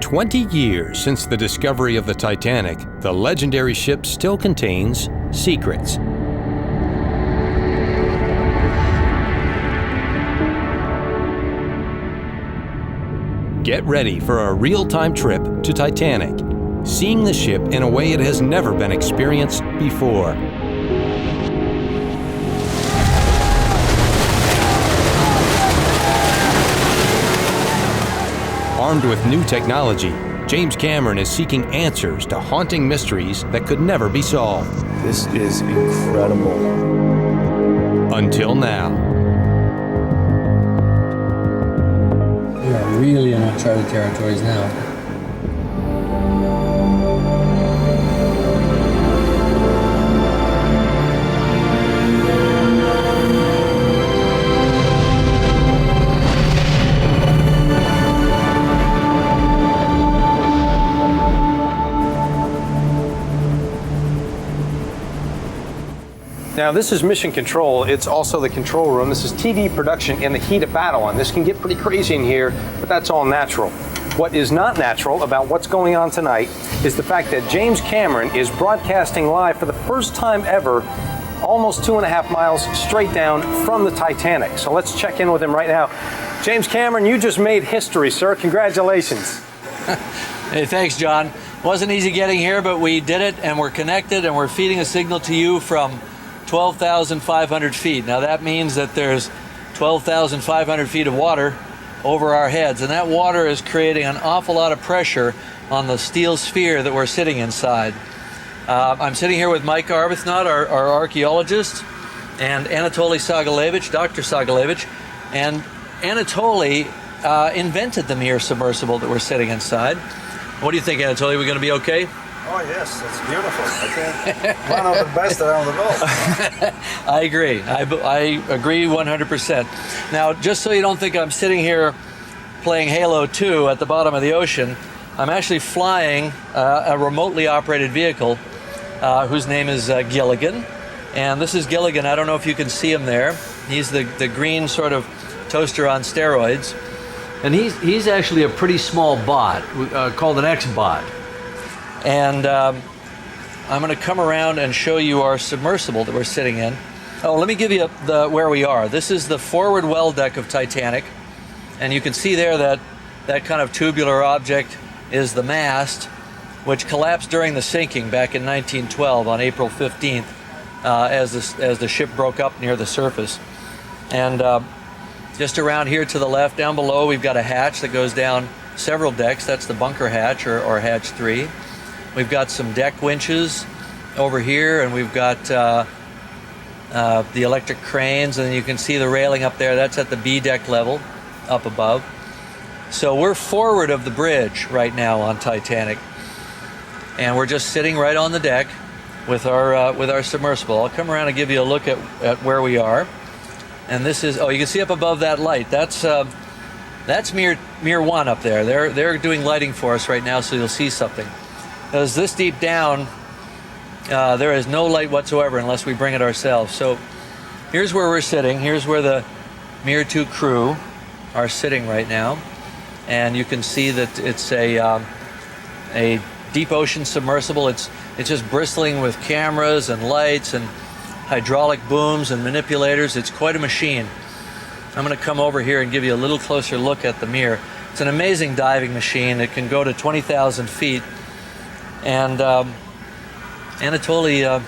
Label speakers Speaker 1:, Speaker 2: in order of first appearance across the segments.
Speaker 1: 20 years since the discovery of the Titanic, the legendary ship still contains secrets. Get ready for a real-time trip to Titanic, seeing the ship in a way it has never been experienced before. Armed with new technology, James Cameron is seeking answers to haunting mysteries that could never be solved.
Speaker 2: This is incredible.
Speaker 1: Until now.
Speaker 3: We are really in uncharted territories now.
Speaker 4: Now this is mission control. It's also the control room. This is TV production in the heat of battle, and this can get pretty crazy in here, but that's all natural. What is not natural about what's going on tonight is the fact that James Cameron is broadcasting live for the first time ever, almost 2.5 miles straight down from the Titanic. So let's check in with him right now. James Cameron, you just made history, sir. Congratulations.
Speaker 5: Hey, thanks, John. Wasn't easy getting here, but we did it, and we're connected, and we're feeding a signal to you from 12,500 feet. Now that means that there's 12,500 feet of water over our heads, and that water is creating an awful lot of pressure on the steel sphere that we're sitting inside. I'm sitting here with Mike Arbuthnot, our archaeologist, and Anatoly Sagalevich, Dr. Sagalevich, and Anatoly invented the Mir submersible that we're sitting inside. What do you think, Anatoly? We're going to be okay?
Speaker 6: Oh yes, that's beautiful. I think one of the best around the world.
Speaker 5: I agree. I agree 100%. Now, just so you don't think I'm sitting here playing Halo 2 at the bottom of the ocean, I'm actually flying a remotely operated vehicle whose name is Gilligan. And this is Gilligan. I don't know if you can see him there. He's the green sort of toaster on steroids. And he's actually a pretty small bot called an X-bot. And I'm going to come around and show you our submersible that we're sitting in. Oh, let me give you where we are. This is the forward well deck of Titanic, and you can see there that kind of tubular object is the mast, which collapsed during the sinking back in 1912 on April 15th as the ship broke up near the surface. And just around here to the left, down below, we've got a hatch that goes down several decks. That's the bunker hatch or hatch 3. We've got some deck winches over here, and we've got the electric cranes, and you can see the railing up there. That's at the B deck level, up above. So we're forward of the bridge right now on Titanic, and we're just sitting right on the deck with our submersible. I'll come around and give you a look at where we are. And this is, you can see up above that light. That's Mir 1 up there. They're doing lighting for us right now, so you'll see something. Because this deep down, there is no light whatsoever unless we bring it ourselves. So here's where we're sitting. Here's where the Mir 2 crew are sitting right now. And you can see that it's a deep ocean submersible. It's just bristling with cameras and lights and hydraulic booms and manipulators. It's quite a machine. I'm going to come over here and give you a little closer look at the Mir. It's an amazing diving machine. It can go to 20,000 feet. And Anatoly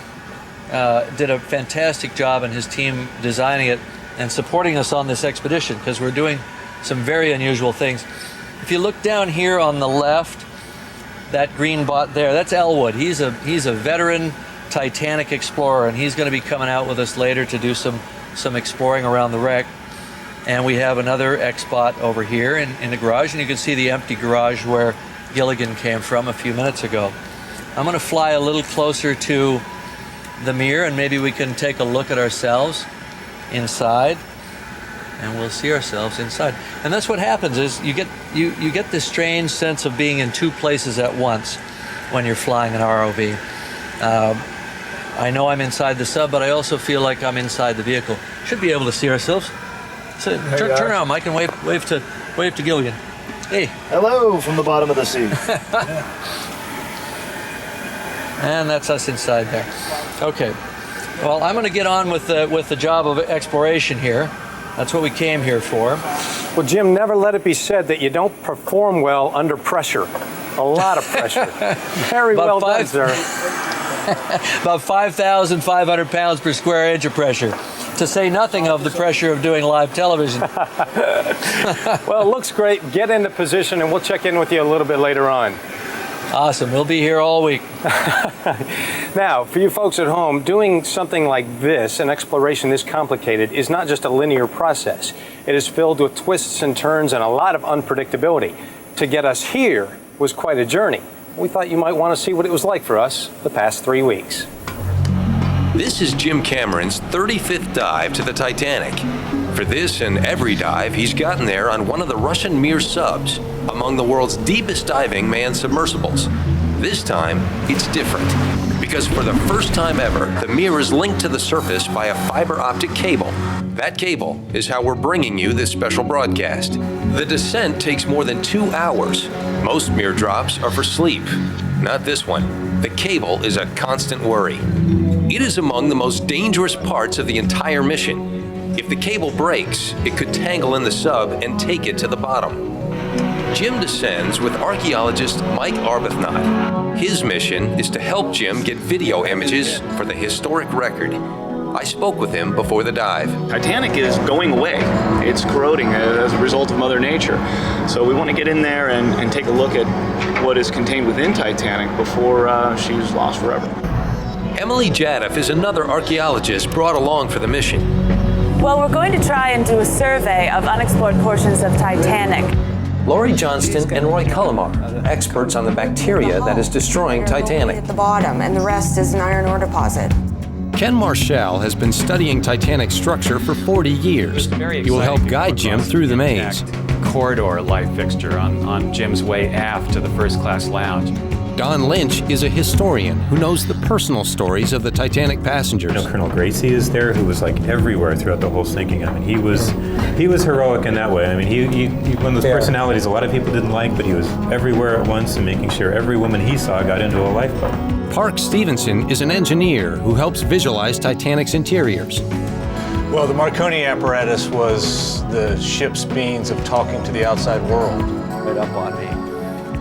Speaker 5: did a fantastic job, and his team designing it and supporting us on this expedition, because we're doing some very unusual things. If you look down here on the left, that green bot there, that's Elwood. He's a veteran Titanic explorer, and he's going to be coming out with us later to do some exploring around the wreck. And we have another X-bot over here in the garage, and you can see the empty garage where Gilligan came from a few minutes ago. I'm going to fly a little closer to the Mir, and maybe we can take a look at ourselves inside, and we'll see ourselves inside. And that's what happens, is you get this strange sense of being in two places at once when you're flying an ROV. I know I'm inside the sub, but I also feel like I'm inside the vehicle. Should be able to see ourselves. So turn around, Mike, and wave to Gilligan. Hey.
Speaker 6: Hello from the bottom of the sea.
Speaker 5: And that's us inside there. Okay. Well, I'm going to get on with the job of exploration here. That's what we came here for.
Speaker 4: Well, Jim, never let it be said that you don't perform well under pressure. A lot of pressure. Very well done, sir.
Speaker 5: About 5,500 pounds per square inch of pressure, to say nothing of the pressure of doing live television.
Speaker 4: Well, it looks great. Get into position, and we'll check in with you a little bit later on.
Speaker 5: Awesome. We'll be here all week.
Speaker 4: Now, for you folks at home, doing something like this, an exploration this complicated, is not just a linear process. It is filled with twists and turns and a lot of unpredictability. To get us here was quite a journey. We thought you might want to see what it was like for us the past 3 weeks.
Speaker 1: This is Jim Cameron's 35th dive to the Titanic. For this and every dive, he's gotten there on one of the Russian Mir subs, among the world's deepest diving manned submersibles. This time, it's different, because for the first time ever, the Mir is linked to the surface by a fiber optic cable. That cable is how we're bringing you this special broadcast. The descent takes more than 2 hours. Most Mir drops are for sleep. Not this one. The cable is a constant worry. It is among the most dangerous parts of the entire mission. If the cable breaks, it could tangle in the sub and take it to the bottom. Jim descends with archaeologist Mike Arbuthnot. His mission is to help Jim get video images for the historic record. I spoke with him before the dive.
Speaker 2: Titanic is going away. It's corroding as a result of Mother Nature. So we want to get in there and take a look at what is contained within Titanic before she's lost forever.
Speaker 1: Emily Jaddoff is another archaeologist brought along for the mission.
Speaker 7: Well, we're going to try and do a survey of unexplored portions of Titanic.
Speaker 1: Laurie Johnston and Roy Cullimar, experts on the bacteria that is destroying Titanic.
Speaker 8: At the bottom, and the rest is an iron ore deposit.
Speaker 1: Ken Marshall has been studying Titanic's structure for 40 years. He will help guide Jim through the maze.
Speaker 9: Corridor light fixture on Jim's way aft to the first-class lounge.
Speaker 1: Don Lynch is a historian who knows the personal stories of the Titanic passengers.
Speaker 10: You know, Colonel Gracie is there, who was like everywhere throughout the whole sinking. I mean, he was heroic in that way. I mean, he one of those personalities a lot of people didn't like, but he was everywhere at once and making sure every woman he saw got into a lifeboat.
Speaker 1: Park Stevenson is an engineer who helps visualize Titanic's interiors.
Speaker 11: Well, the Marconi apparatus was the ship's means of talking to the outside world.
Speaker 5: Right up on me.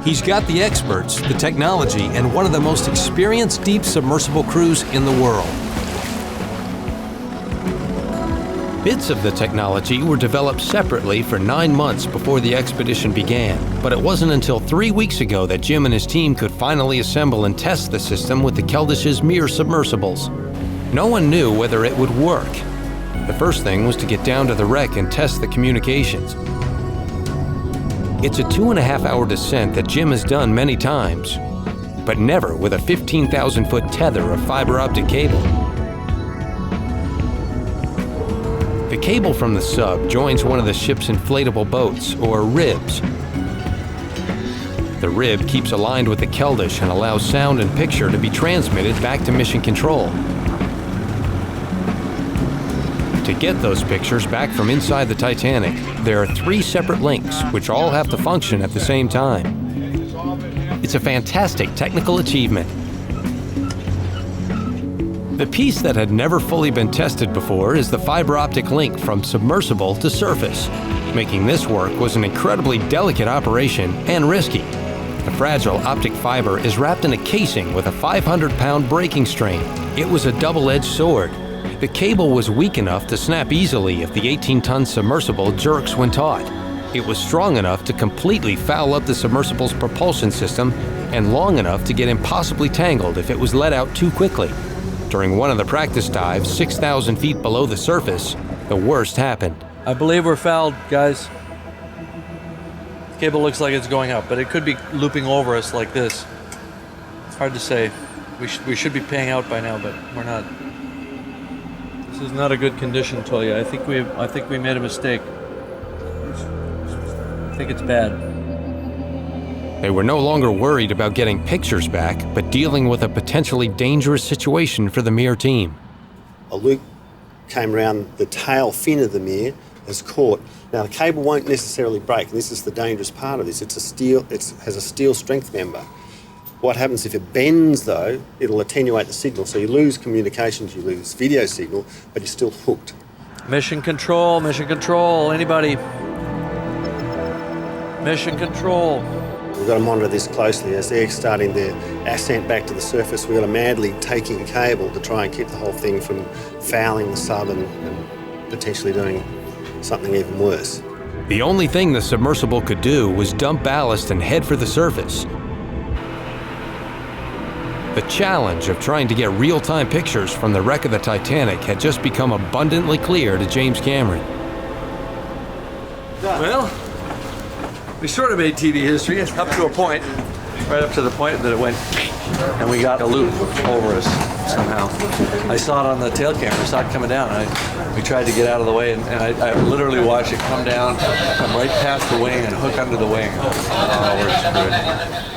Speaker 1: He's got the experts, the technology, and one of the most experienced deep submersible crews in the world. Bits of the technology were developed separately for 9 months before the expedition began, but it wasn't until 3 weeks ago that Jim and his team could finally assemble and test the system with the Keldish's Mir submersibles. No one knew whether it would work. The first thing was to get down to the wreck and test the communications. It's a 2.5-hour descent that Jim has done many times, but never with a 15,000-foot tether of fiber optic cable. The cable from the sub joins one of the ship's inflatable boats, or ribs. The rib keeps aligned with the Keldysh and allows sound and picture to be transmitted back to mission control. To get those pictures back from inside the Titanic, there are 3 separate links which all have to function at the same time. It's a fantastic technical achievement. The piece that had never fully been tested before is the fiber optic link from submersible to surface. Making this work was an incredibly delicate operation and risky. The fragile optic fiber is wrapped in a casing with a 500-pound breaking strain. It was a double-edged sword. The cable was weak enough to snap easily if the 18-ton submersible jerks when taut. It was strong enough to completely foul up the submersible's propulsion system and long enough to get impossibly tangled if it was let out too quickly. During one of the practice dives, 6,000 feet below the surface, the worst happened.
Speaker 5: I believe we're fouled, guys. The cable looks like it's going up, but it could be looping over us like this. It's hard to say. We should be paying out by now, but we're not. This is not a good condition, Toya. I think we made a mistake. I think it's bad.
Speaker 1: They were no longer worried about getting pictures back, but dealing with a potentially dangerous situation for the Mir team.
Speaker 12: A loop came around the tail fin of the Mir is caught. Now the cable won't necessarily break, and this is the dangerous part of this. It has a steel strength member. What happens if it bends though, it'll attenuate the signal, so you lose communications, you lose video signal, but you're still hooked.
Speaker 5: Mission control, anybody? Mission control.
Speaker 12: We've got to monitor this closely as they're starting their ascent back to the surface. We've got to madly take in cable to try and keep the whole thing from fouling the sub and potentially doing something even worse.
Speaker 1: The only thing the submersible could do was dump ballast and head for the surface. The challenge of trying to get real-time pictures from the wreck of the Titanic had just become abundantly clear to James Cameron.
Speaker 5: Well, we sort of made TV history up to a point, right up to the point that it went, and we got a loop over us somehow. I saw it on the tail camera, I saw it coming down. We tried to get out of the way, and I literally watched it come down, come right past the wing, and hook under the wing. Oh, we're screwed.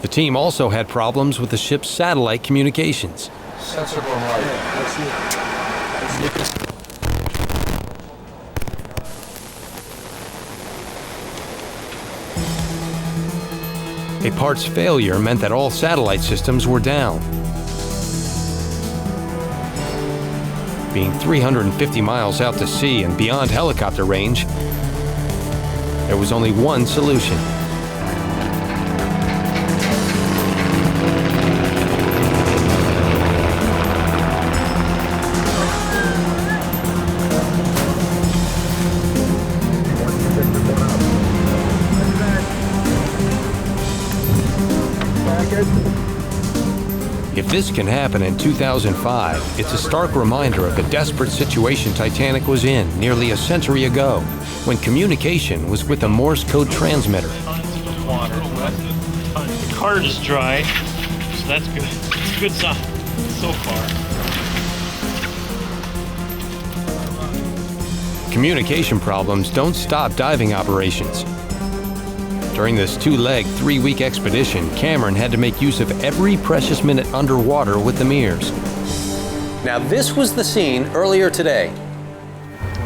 Speaker 1: The team also had problems with the ship's satellite communications.
Speaker 5: Sensor going right.
Speaker 1: A parts failure meant that all satellite systems were down. Being 350 miles out to sea and beyond helicopter range, there was only one solution. If this can happen in 2005, it's a stark reminder of the desperate situation Titanic was in nearly a century ago, when communication was with a Morse code transmitter.
Speaker 13: Water. The cart is dry, so that's good. It's a good sign so far.
Speaker 1: Communication problems don't stop diving operations. During this two-leg, three-week expedition, Cameron had to make use of every precious minute underwater with the Mears.
Speaker 4: Now this was the scene earlier today.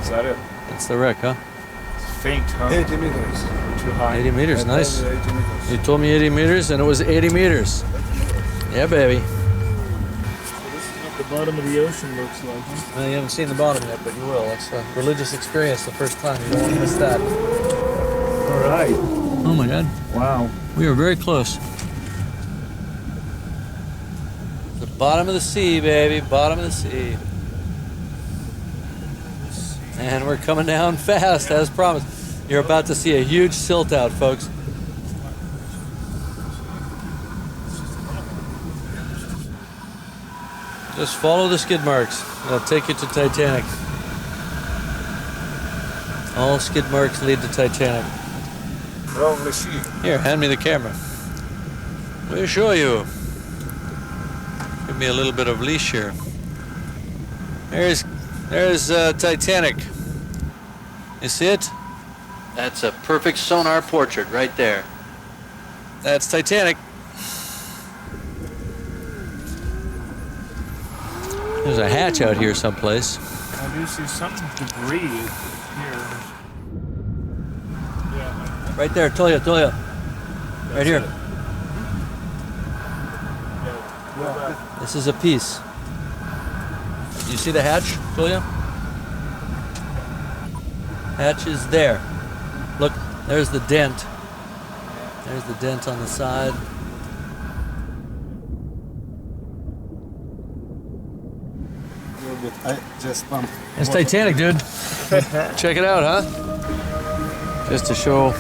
Speaker 6: Is that it?
Speaker 5: That's the wreck, huh?
Speaker 6: It's faint, huh?
Speaker 11: 80 meters.
Speaker 6: Too high.
Speaker 5: 80 meters, nice.
Speaker 6: 80 meters.
Speaker 5: You told me 80 meters, and it was 80 meters. Yeah, baby.
Speaker 13: So this is what the bottom of the ocean looks like, huh?
Speaker 5: Well, you haven't seen the bottom yet, but you will. It's a religious experience the first time. You don't want to miss that.
Speaker 13: All right.
Speaker 5: Oh my God.
Speaker 13: Wow.
Speaker 5: We are very close. The bottom of the sea, baby. Bottom of the sea. And we're coming down fast, as promised. You're about to see a huge silt out, folks. Just follow the skid marks. They'll take you to Titanic. All skid marks lead to Titanic.
Speaker 6: Lovely sea.
Speaker 5: Here, hand me the camera. We'll show you. Give me a little bit of leash here. There's Titanic. You see it? That's a perfect sonar portrait right there. That's Titanic. There's a hatch out here someplace.
Speaker 13: I do see some debris here.
Speaker 5: Right there, Toya. Right here. This is a piece. You see the hatch, Julia? Hatch is there. Look, there's the dent. There's the dent on the side.
Speaker 6: I just bumped.
Speaker 5: It's Titanic, dude. Check it out, huh? Just to show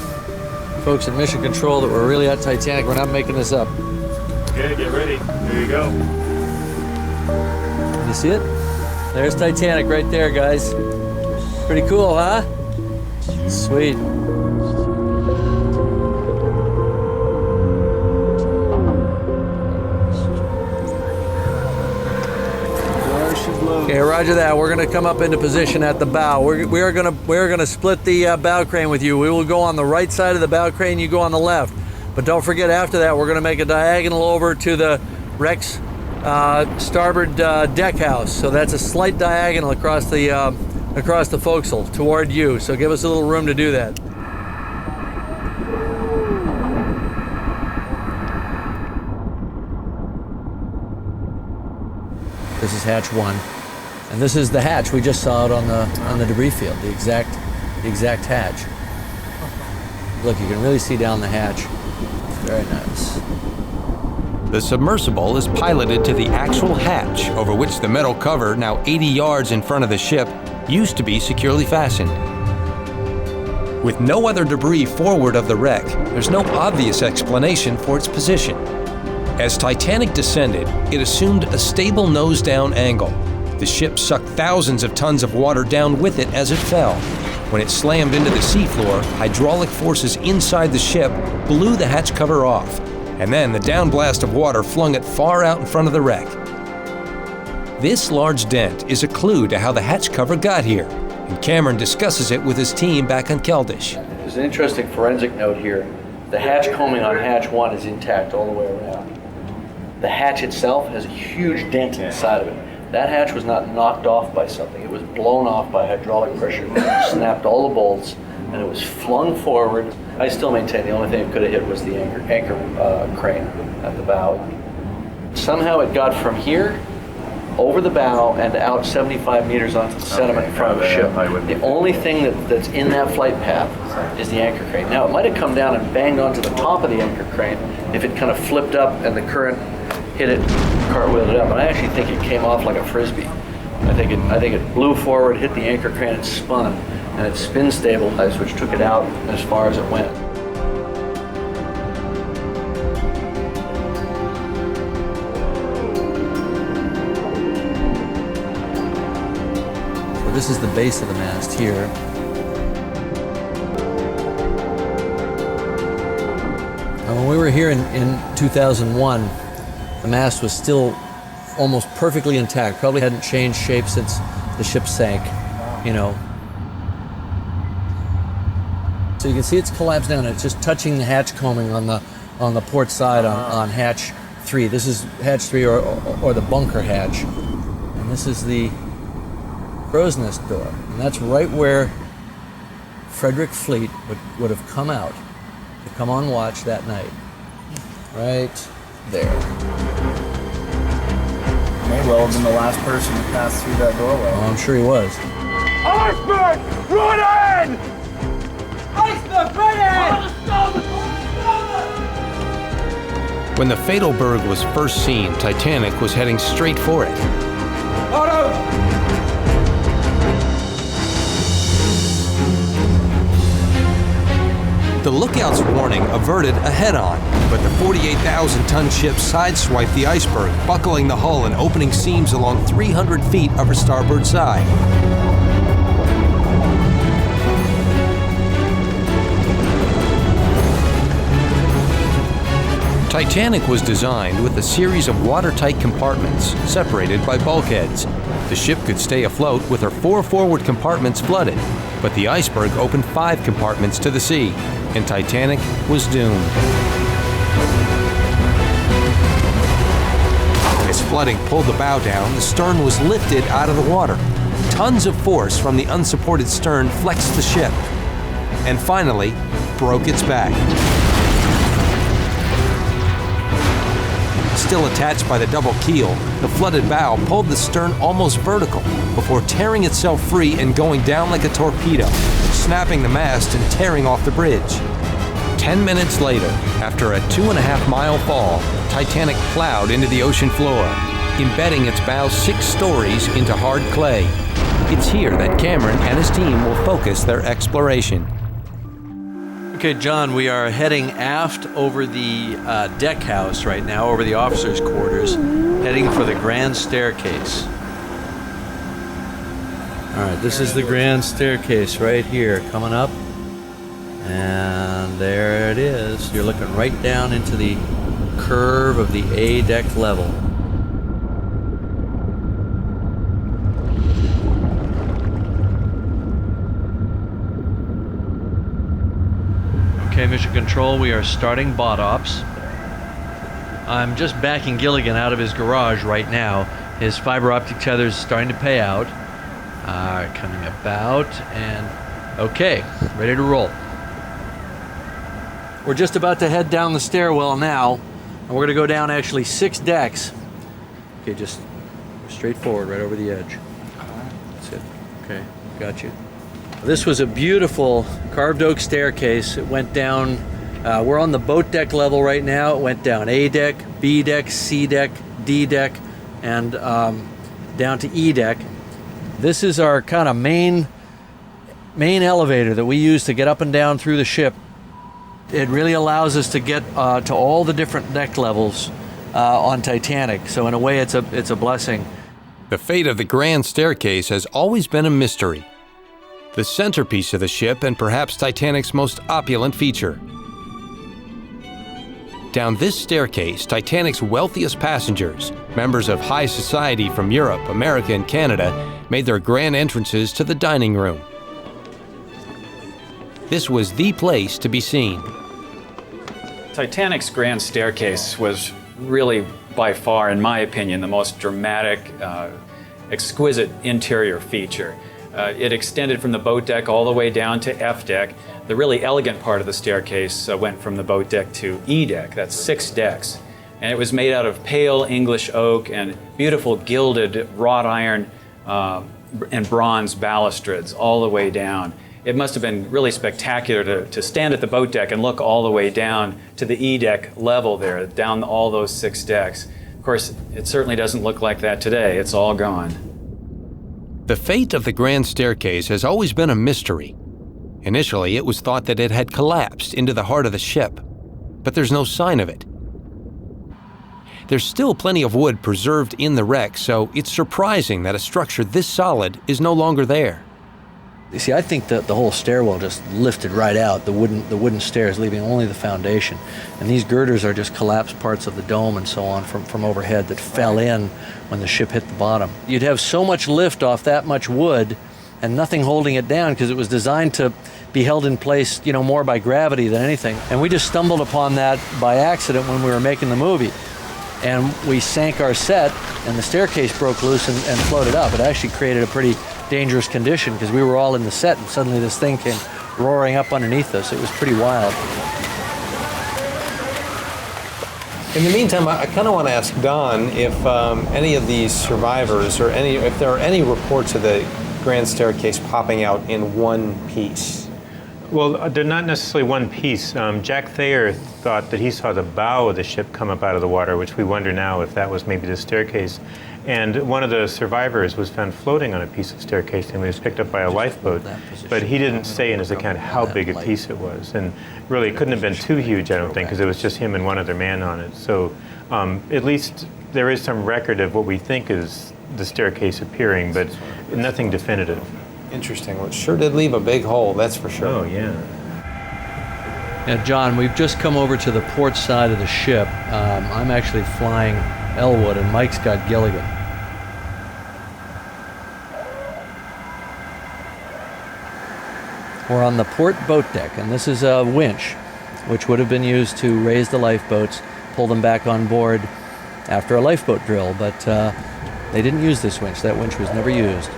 Speaker 5: folks in Mission Control that we're really at Titanic. We're not making this up.
Speaker 13: Okay, get ready. Here you go.
Speaker 5: You see it? There's Titanic right there, guys. Pretty cool, huh? Sweet. Okay, roger that. We're going to come up into position at the bow. We are going to split the bow crane with you. We will go on the right side of the bow crane. You go on the left. But don't forget, after that, we're going to make a diagonal over to the wreck's starboard deck house. So that's a slight diagonal across the across the forecastle toward you, so give us a little room to do that. This is hatch 1, and this is the hatch we just saw it on the debris field, the exact hatch. Look, you can really see down the hatch. Very nice.
Speaker 1: The submersible is piloted to the actual hatch over which the metal cover, now 80 yards in front of the ship, used to be securely fastened. With no other debris forward of the wreck, there's no obvious explanation for its position. As Titanic descended, it assumed a stable nose-down angle. The ship sucked thousands of tons of water down with it as it fell. When it slammed into the seafloor, hydraulic forces inside the ship blew the hatch cover off, and then the downblast of water flung it far out in front of the wreck. This large dent is a clue to how the hatch cover got here, and Cameron discusses it with his team back on Keldysh.
Speaker 5: There's an interesting forensic note here. The hatch combing on hatch 1 is intact all the way around. The hatch itself has a huge dent inside of it. That hatch was not knocked off by something. It was blown off by hydraulic pressure, snapped all the bolts, and it was flung forward. I still maintain the only thing it could have hit was the anchor crane at the bow. Somehow it got from here over the bow and out 75 meters onto the sediment in front of the ship. The only thing that's in that flight path is the anchor crane. Now, it might have come down and banged onto the top of the anchor crane if it kind of flipped up and the current hit it, cartwheeled it up. But I actually think it came off like a frisbee. I think it blew forward, hit the anchor crane, and spun, and it spin stabilized, which took it out as far as it went. So this is the base of the mast here. And when we were here in 2001, the mast was still almost perfectly intact. Probably hadn't changed shape since the ship sank, you know. So you can see it's collapsed down. It's just touching the hatch combing on the port side on hatch 3. This is hatch 3 or the bunker hatch. And this is the crow's nest door. And that's right where Frederick Fleet would have come out to come on watch that night. Right there.
Speaker 6: May well have been the last person to pass through that doorway.
Speaker 5: Oh, I'm sure he was.
Speaker 14: Iceberg! Right ahead! Iceberg! Right ahead!
Speaker 1: When the fatal berg was first seen, Titanic was heading straight for it. The lookout's warning averted a head-on, but the 48,000-ton ship sideswiped the iceberg, buckling the hull and opening seams along 300 feet of her starboard side. Titanic was designed with a series of watertight compartments separated by bulkheads. The ship could stay afloat with her 4 forward compartments flooded, but the iceberg opened 5 compartments to the sea, and Titanic was doomed. As flooding pulled the bow down, the stern was lifted out of the water. Tons of force from the unsupported stern flexed the ship, and finally broke its back. Still attached by the double keel, the flooded bow pulled the stern almost vertical before tearing itself free and going down like a torpedo, snapping the mast and tearing off the bridge. 10 minutes later, after a 2.5-mile fall, Titanic plowed into the ocean floor, embedding its bow 6 stories into hard clay. It's here that Cameron and his team will focus their exploration.
Speaker 5: Okay, John, we are heading aft over the deck house right now, over the officers' quarters, heading for the grand staircase. All right, this is the grand staircase right here, coming up. And there it is. You're looking right down into the curve of the A deck level. Okay, Mission Control, we are starting bot ops. I'm just backing Gilligan out of his garage right now. His fiber optic tether is starting to pay out. Coming about, and okay, ready to roll. We're just about to head down the stairwell now, and we're going to go down actually 6 decks. Okay, just straight forward, right over the edge. That's it. Okay, got you. This was a beautiful carved oak staircase. It went down, we're on the boat deck level right now. It went down A deck, B deck, C deck, D deck, and down to E deck. This is our kind of main elevator that we use to get up and down through the ship. It really allows us to get to all the different deck levels on Titanic. So in a way, it's a blessing.
Speaker 1: The fate of the Grand Staircase has always been a mystery. The centerpiece of the ship and perhaps Titanic's most opulent feature. Down this staircase, Titanic's wealthiest passengers, members of high society from Europe, America, and Canada, made their grand entrances to the dining room. This was the place to be seen.
Speaker 9: Titanic's Grand Staircase was really, by far, in my opinion, the most dramatic, exquisite interior feature. It extended from the boat deck all the way down to F deck. The really elegant part of the staircase went from the boat deck to E deck. That's 6 decks. And it was made out of pale English oak and beautiful gilded wrought iron and bronze balustrades all the way down. It must have been really spectacular to stand at the boat deck and look all the way down to the E deck level there, down all those 6 decks. Of course, it certainly doesn't look like that today. It's all gone.
Speaker 1: The fate of the Grand Staircase has always been a mystery. Initially, it was thought that it had collapsed into the heart of the ship, but there's no sign of it. There's still plenty of wood preserved in the wreck, so it's surprising that a structure this solid is no longer there.
Speaker 5: You see, I think that the whole stairwell just lifted right out, the wooden stairs, leaving only the foundation. And these girders are just collapsed parts of the dome and so on from overhead that fell in when the ship hit the bottom. You'd have so much lift off that much wood and nothing holding it down because it was designed to be held in place, more by gravity than anything. And we just stumbled upon that by accident when we were making the movie. And we sank our set, and the staircase broke loose and floated up. It actually created a pretty dangerous condition because we were all in the set, and suddenly this thing came roaring up underneath us. It was pretty wild.
Speaker 4: In the meantime, I kind of want to ask Don if any of these survivors, or if there are any reports of the Grand Staircase popping out in one piece.
Speaker 10: Well, they're not necessarily one piece. Jack Thayer thought that he saw the bow of the ship come up out of the water, which we wonder now if that was maybe the staircase. And one of the survivors was found floating on a piece of staircase and he was picked up by a lifeboat. But he didn't say in his account how big a piece it was. And really, it couldn't have been too huge, I don't think, because it was just him and one other man on it. So at least there is some record of what we think is the staircase appearing, but nothing definitive.
Speaker 4: Interesting. Well, it sure did leave a big hole, that's for sure.
Speaker 10: Oh, yeah.
Speaker 5: Yeah, John, we've just come over to the port side of the ship. I'm actually flying Elwood, and Mike's got Gilligan. We're on the port boat deck, and this is a winch, which would have been used to raise the lifeboats, pull them back on board after a lifeboat drill, but they didn't use this winch. That winch was never used.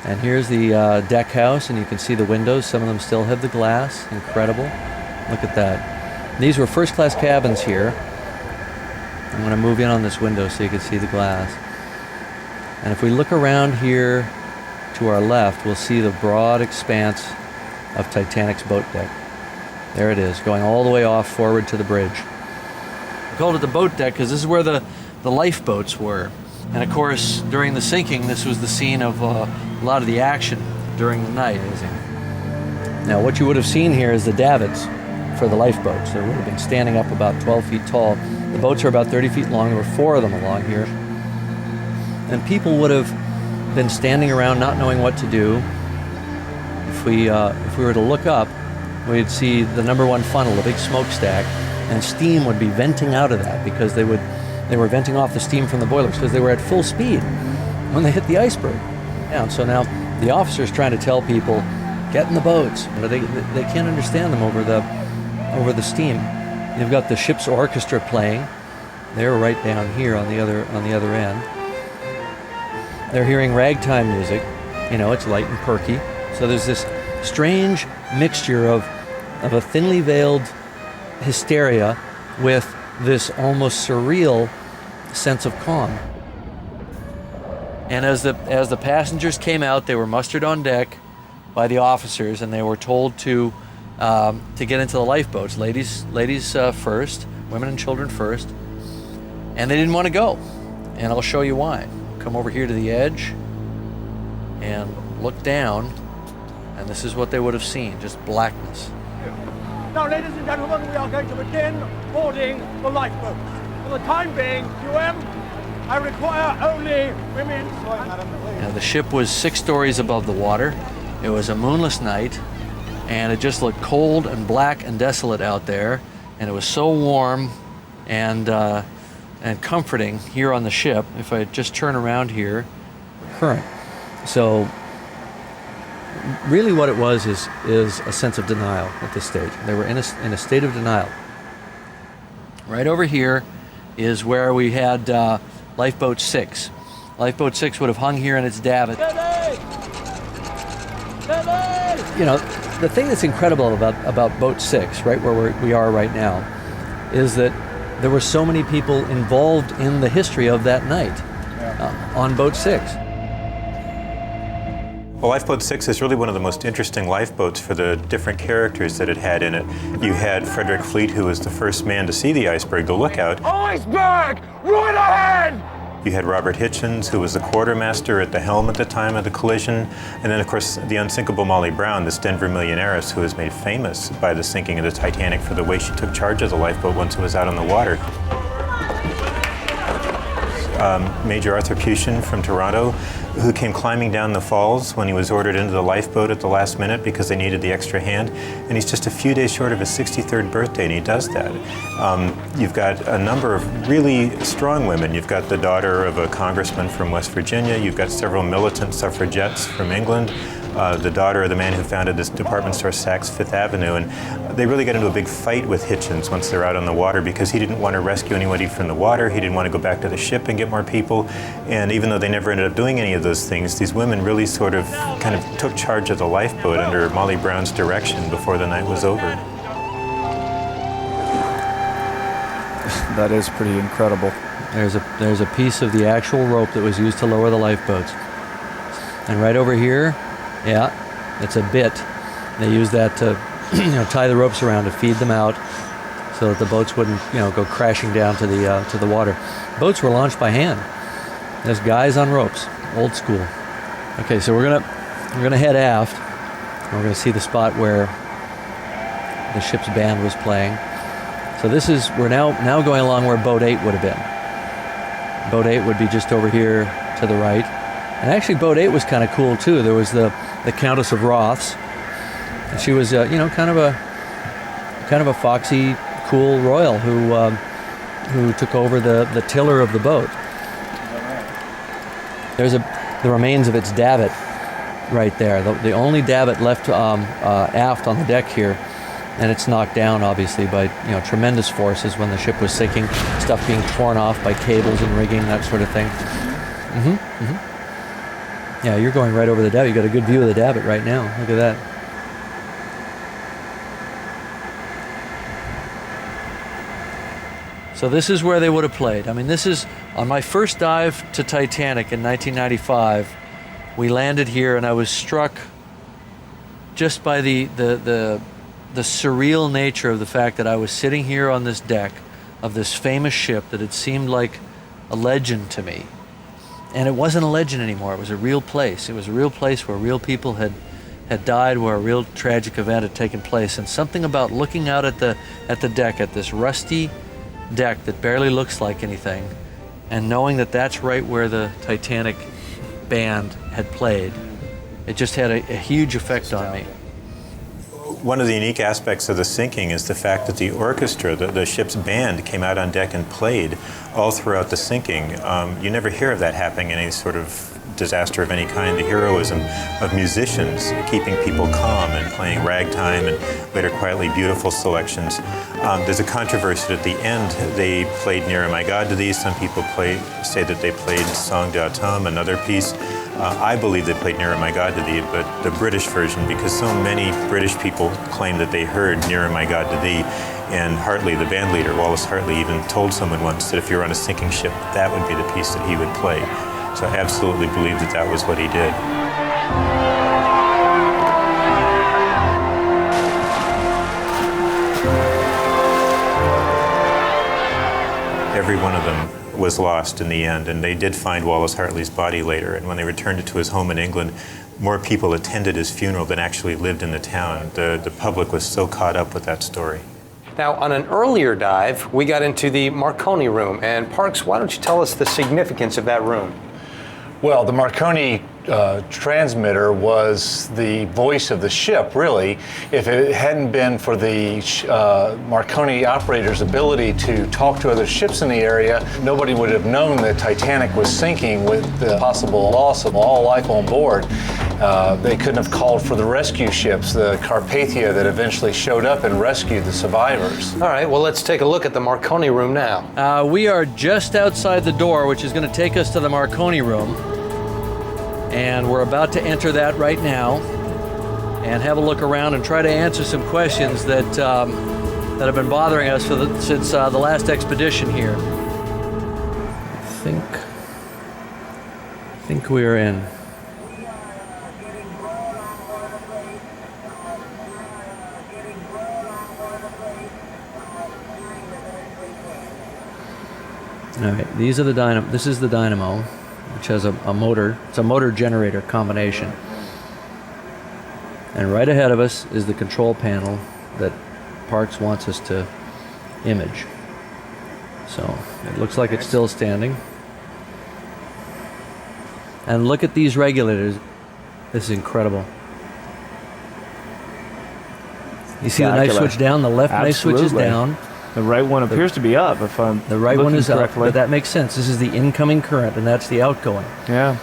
Speaker 5: And here's the deck house, and you can see the windows. Some of them still have the glass. Incredible. Look at that. These were first-class cabins here. I'm going to move in on this window so you can see the glass. And if we look around here to our left, we'll see the broad expanse of Titanic's boat deck. There it is, going all the way off forward to the bridge. We called it the boat deck because this is where the lifeboats were. And of course, during the sinking, this was the scene of a lot of the action during the night. Now, what you would have seen here is the davits for the lifeboats. They would have been standing up about 12 feet tall. The boats are about 30 feet long. There were 4 of them along here. And people would have been standing around not knowing what to do. If we were to look up, we'd see the #1 funnel, a big smokestack, and steam would be venting out of that because they were venting off the steam from the boilers because they were at full speed when they hit the iceberg. And so now the officer's trying to tell people, get in the boats, but they can't understand them over the steam. You've got the ship's orchestra playing, They're right down here on the other end. They're hearing ragtime music. You know, it's light and perky. So there's this strange mixture of a thinly veiled hysteria with this almost surreal sense of calm. And as the passengers came out, they were mustered on deck by the officers, and they were told to get into the lifeboats. Ladies first, women and children first. And they didn't want to go. And I'll show you why. Come over here to the edge and look down, and this is what they would have seen, just blackness.
Speaker 14: Now, ladies and gentlemen, we are going to begin boarding the lifeboats. For the time being, QM, I require only women.
Speaker 5: Now, the ship was 6 stories above the water. It was a moonless night, and it just looked cold and black and desolate out there. And it was so warm and comforting here on the ship. If I just turn around here, current. So really what it was is a sense of denial at this stage. They were in a state of denial. Right over here is where we had Lifeboat 6. Lifeboat 6 would have hung here in its davit. You know, the thing that's incredible about Boat 6, right where we are right now, is that there were so many people involved in the history of that night on Boat 6.
Speaker 10: Well, Lifeboat 6 is really one of the most interesting lifeboats for the different characters that it had in it. You had Frederick Fleet, who was the first man to see the iceberg, the lookout.
Speaker 14: Iceberg! Right ahead!
Speaker 10: You had Robert Hitchens, who was the quartermaster at the helm at the time of the collision. And then, of course, the unsinkable Molly Brown, this Denver millionairess who was made famous by the sinking of the Titanic for the way she took charge of the lifeboat once it was out on the water. Major Arthur Pushin from Toronto, who came climbing down the falls when he was ordered into the lifeboat at the last minute because they needed the extra hand. And he's just a few days short of his 63rd birthday, and he does that. You've got a number of really strong women. You've got the daughter of a congressman from West Virginia. You've got several militant suffragettes from England. The daughter of the man who founded this department store, Saks Fifth Avenue, and they really got into a big fight with Hitchens once they're out on the water because he didn't want to rescue anybody from the water. He didn't want to go back to the ship and get more people. And even though they never ended up doing any of those things, these women really sort of kind of took charge of the lifeboat under Molly Brown's direction before the night was over.
Speaker 15: That is pretty incredible.
Speaker 5: There's a piece of the actual rope that was used to lower the lifeboats. And right over here, yeah, it's a bit. They use that to, tie the ropes around to feed them out, so that the boats wouldn't, go crashing down to the water. Boats were launched by hand. There's guys on ropes, old school. Okay, so we're gonna head aft. And we're gonna see the spot where the ship's band was playing. So we're now going along where Boat 8 would have been. Boat 8 would be just over here to the right. And actually, Boat 8 was kind of cool too. There was the Countess of Roths, and she was, kind of a foxy, cool royal who took over the tiller of the boat. There's the remains of its davit right there. The only davit left aft on the deck here, and it's knocked down obviously by tremendous forces when the ship was sinking. Stuff being torn off by cables and rigging, that sort of thing. Yeah, you're going right over the davit. You got a good view of the davit right now. Look at that. So this is where they would have played. I mean, this is on my first dive to Titanic in 1995. We landed here, and I was struck just by the surreal nature of the fact that I was sitting here on this deck of this famous ship that had seemed like a legend to me. And it wasn't a legend anymore. It was a real place. It was a real place where real people had died, where a real tragic event had taken place. And something about looking out at the deck, at this rusty deck that barely looks like anything, and knowing that that's right where the Titanic band had played, it just had a huge effect on me.
Speaker 10: One of the unique aspects of the sinking is the fact that the orchestra, the ship's band, came out on deck and played all throughout the sinking. You never hear of that happening in any sort of disaster of any kind, the heroism of musicians keeping people calm and playing ragtime and later quietly beautiful selections. There's a controversy that at the end they played Nearer My God to Thee. Some people say that they played Song d'Automne, another piece. I believe they played Nearer My God to Thee, but the British version, because so many British people claim that they heard Nearer My God to Thee. And Hartley, the band leader, Wallace Hartley, even told someone once that if you were on a sinking ship, that would be the piece that he would play. So I absolutely believe that that was what he did. Every one of them was lost in the end, and they did find Wallace Hartley's body later. And when they returned it to his home in England, more people attended his funeral than actually lived in the town. The public was so caught up with that story.
Speaker 4: Now, on an earlier dive, we got into the Marconi room. And Parks, why don't you tell us the significance of that room?
Speaker 11: Well, the Marconi transmitter was the voice of the ship, really. If it hadn't been for the Marconi operator's ability to talk to other ships in the area, nobody would have known that Titanic was sinking with the possible loss of all life on board. They couldn't have called for the rescue ships, the Carpathia, that eventually showed up and rescued the survivors.
Speaker 4: All right, well, let's take a look at the Marconi room now.
Speaker 5: We are just outside the door, which is going to take us to the Marconi room. And we're about to enter that right now and have a look around and try to answer some questions that have been bothering us since the last expedition here. I think we are in. All right, these are the dynamo. This is the dynamo, which has a motor. It's a motor generator combination. And right ahead of us is the control panel that Parks wants us to image. So it looks like it's still standing. And look at these regulators. This is incredible. You see the knife switch down, the left knife switch is down.
Speaker 15: The right one appears to be up, if I'm
Speaker 5: The right one is
Speaker 15: correctly.
Speaker 5: up, but that makes sense. This is the incoming current, and that's the outgoing.
Speaker 15: Yeah.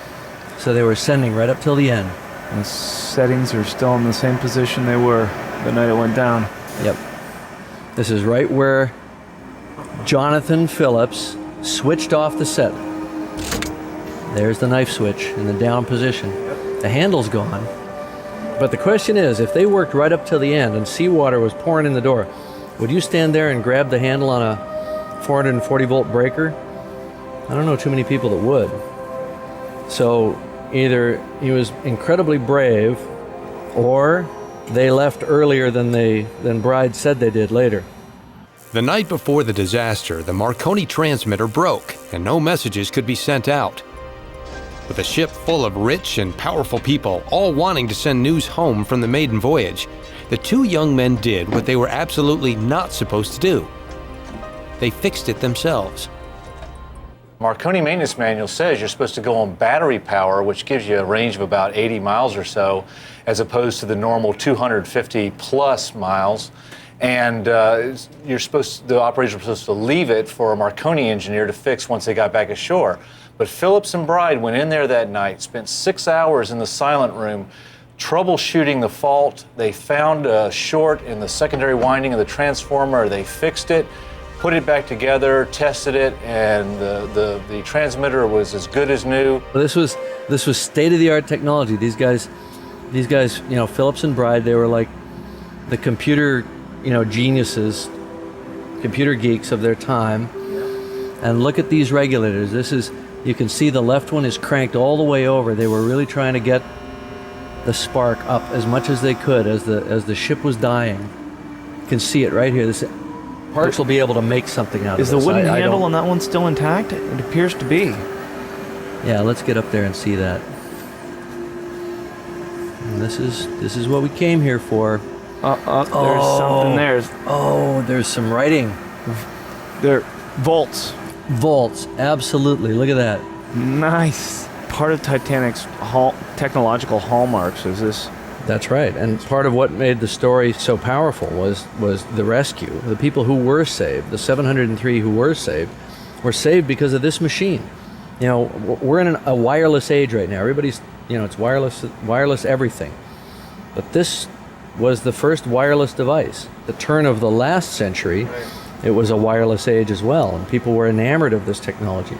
Speaker 5: So they were sending right up till the end.
Speaker 15: And the settings are still in the same position they were the night it went down.
Speaker 5: Yep. This is right where Jonathan Phillips switched off the set. There's the knife switch in the down position. The handle's gone. But the question is, if they worked right up till the end and seawater was pouring in the door, would you stand there and grab the handle on a 440 volt breaker? I don't know too many people that would. So either he was incredibly brave, or they left earlier than Bride said they did later.
Speaker 1: The night before the disaster, the Marconi transmitter broke and no messages could be sent out. With a ship full of rich and powerful people all wanting to send news home from the maiden voyage, the two young men did what they were absolutely not supposed to do. They fixed it themselves.
Speaker 11: Marconi maintenance manual says you're supposed to go on battery power, which gives you a range of about 80 miles or so, as opposed to the normal 250 plus miles. And the operators were supposed to leave it for a Marconi engineer to fix once they got back ashore. But Phillips and Bride went in there that night, spent 6 hours in the silent room, troubleshooting the fault. They found a short in the secondary winding of the transformer. They fixed it, put it back together, tested it, and the transmitter was as good as new.
Speaker 5: This was state-of-the-art technology. These guys, Phillips and Bride, they were like the computer, geniuses, computer geeks of their time. And look at these regulators. You can see the left one is cranked all the way over. They were really trying to get the spark up as much as they could as the ship was dying. You can see it right here. Parks will be able to make something out of this.
Speaker 15: Is the wooden handle on that one still intact? It appears to be.
Speaker 5: Yeah, let's get up there and see that. And this is what we came here for.
Speaker 15: There's something there.
Speaker 5: There's some writing.
Speaker 15: There, volts.
Speaker 5: Volts, absolutely. Look at that.
Speaker 15: Nice. Part of Titanic's technological hallmarks is this.
Speaker 5: That's right. And part of what made the story so powerful was the rescue. The people who were saved, the 703 who were saved because of this machine. You know, we're in a wireless age right now. Everybody's, you know, it's wireless everything. But this was the first wireless device. The turn of the last century, it was a wireless age as well, and people were enamored of this technology.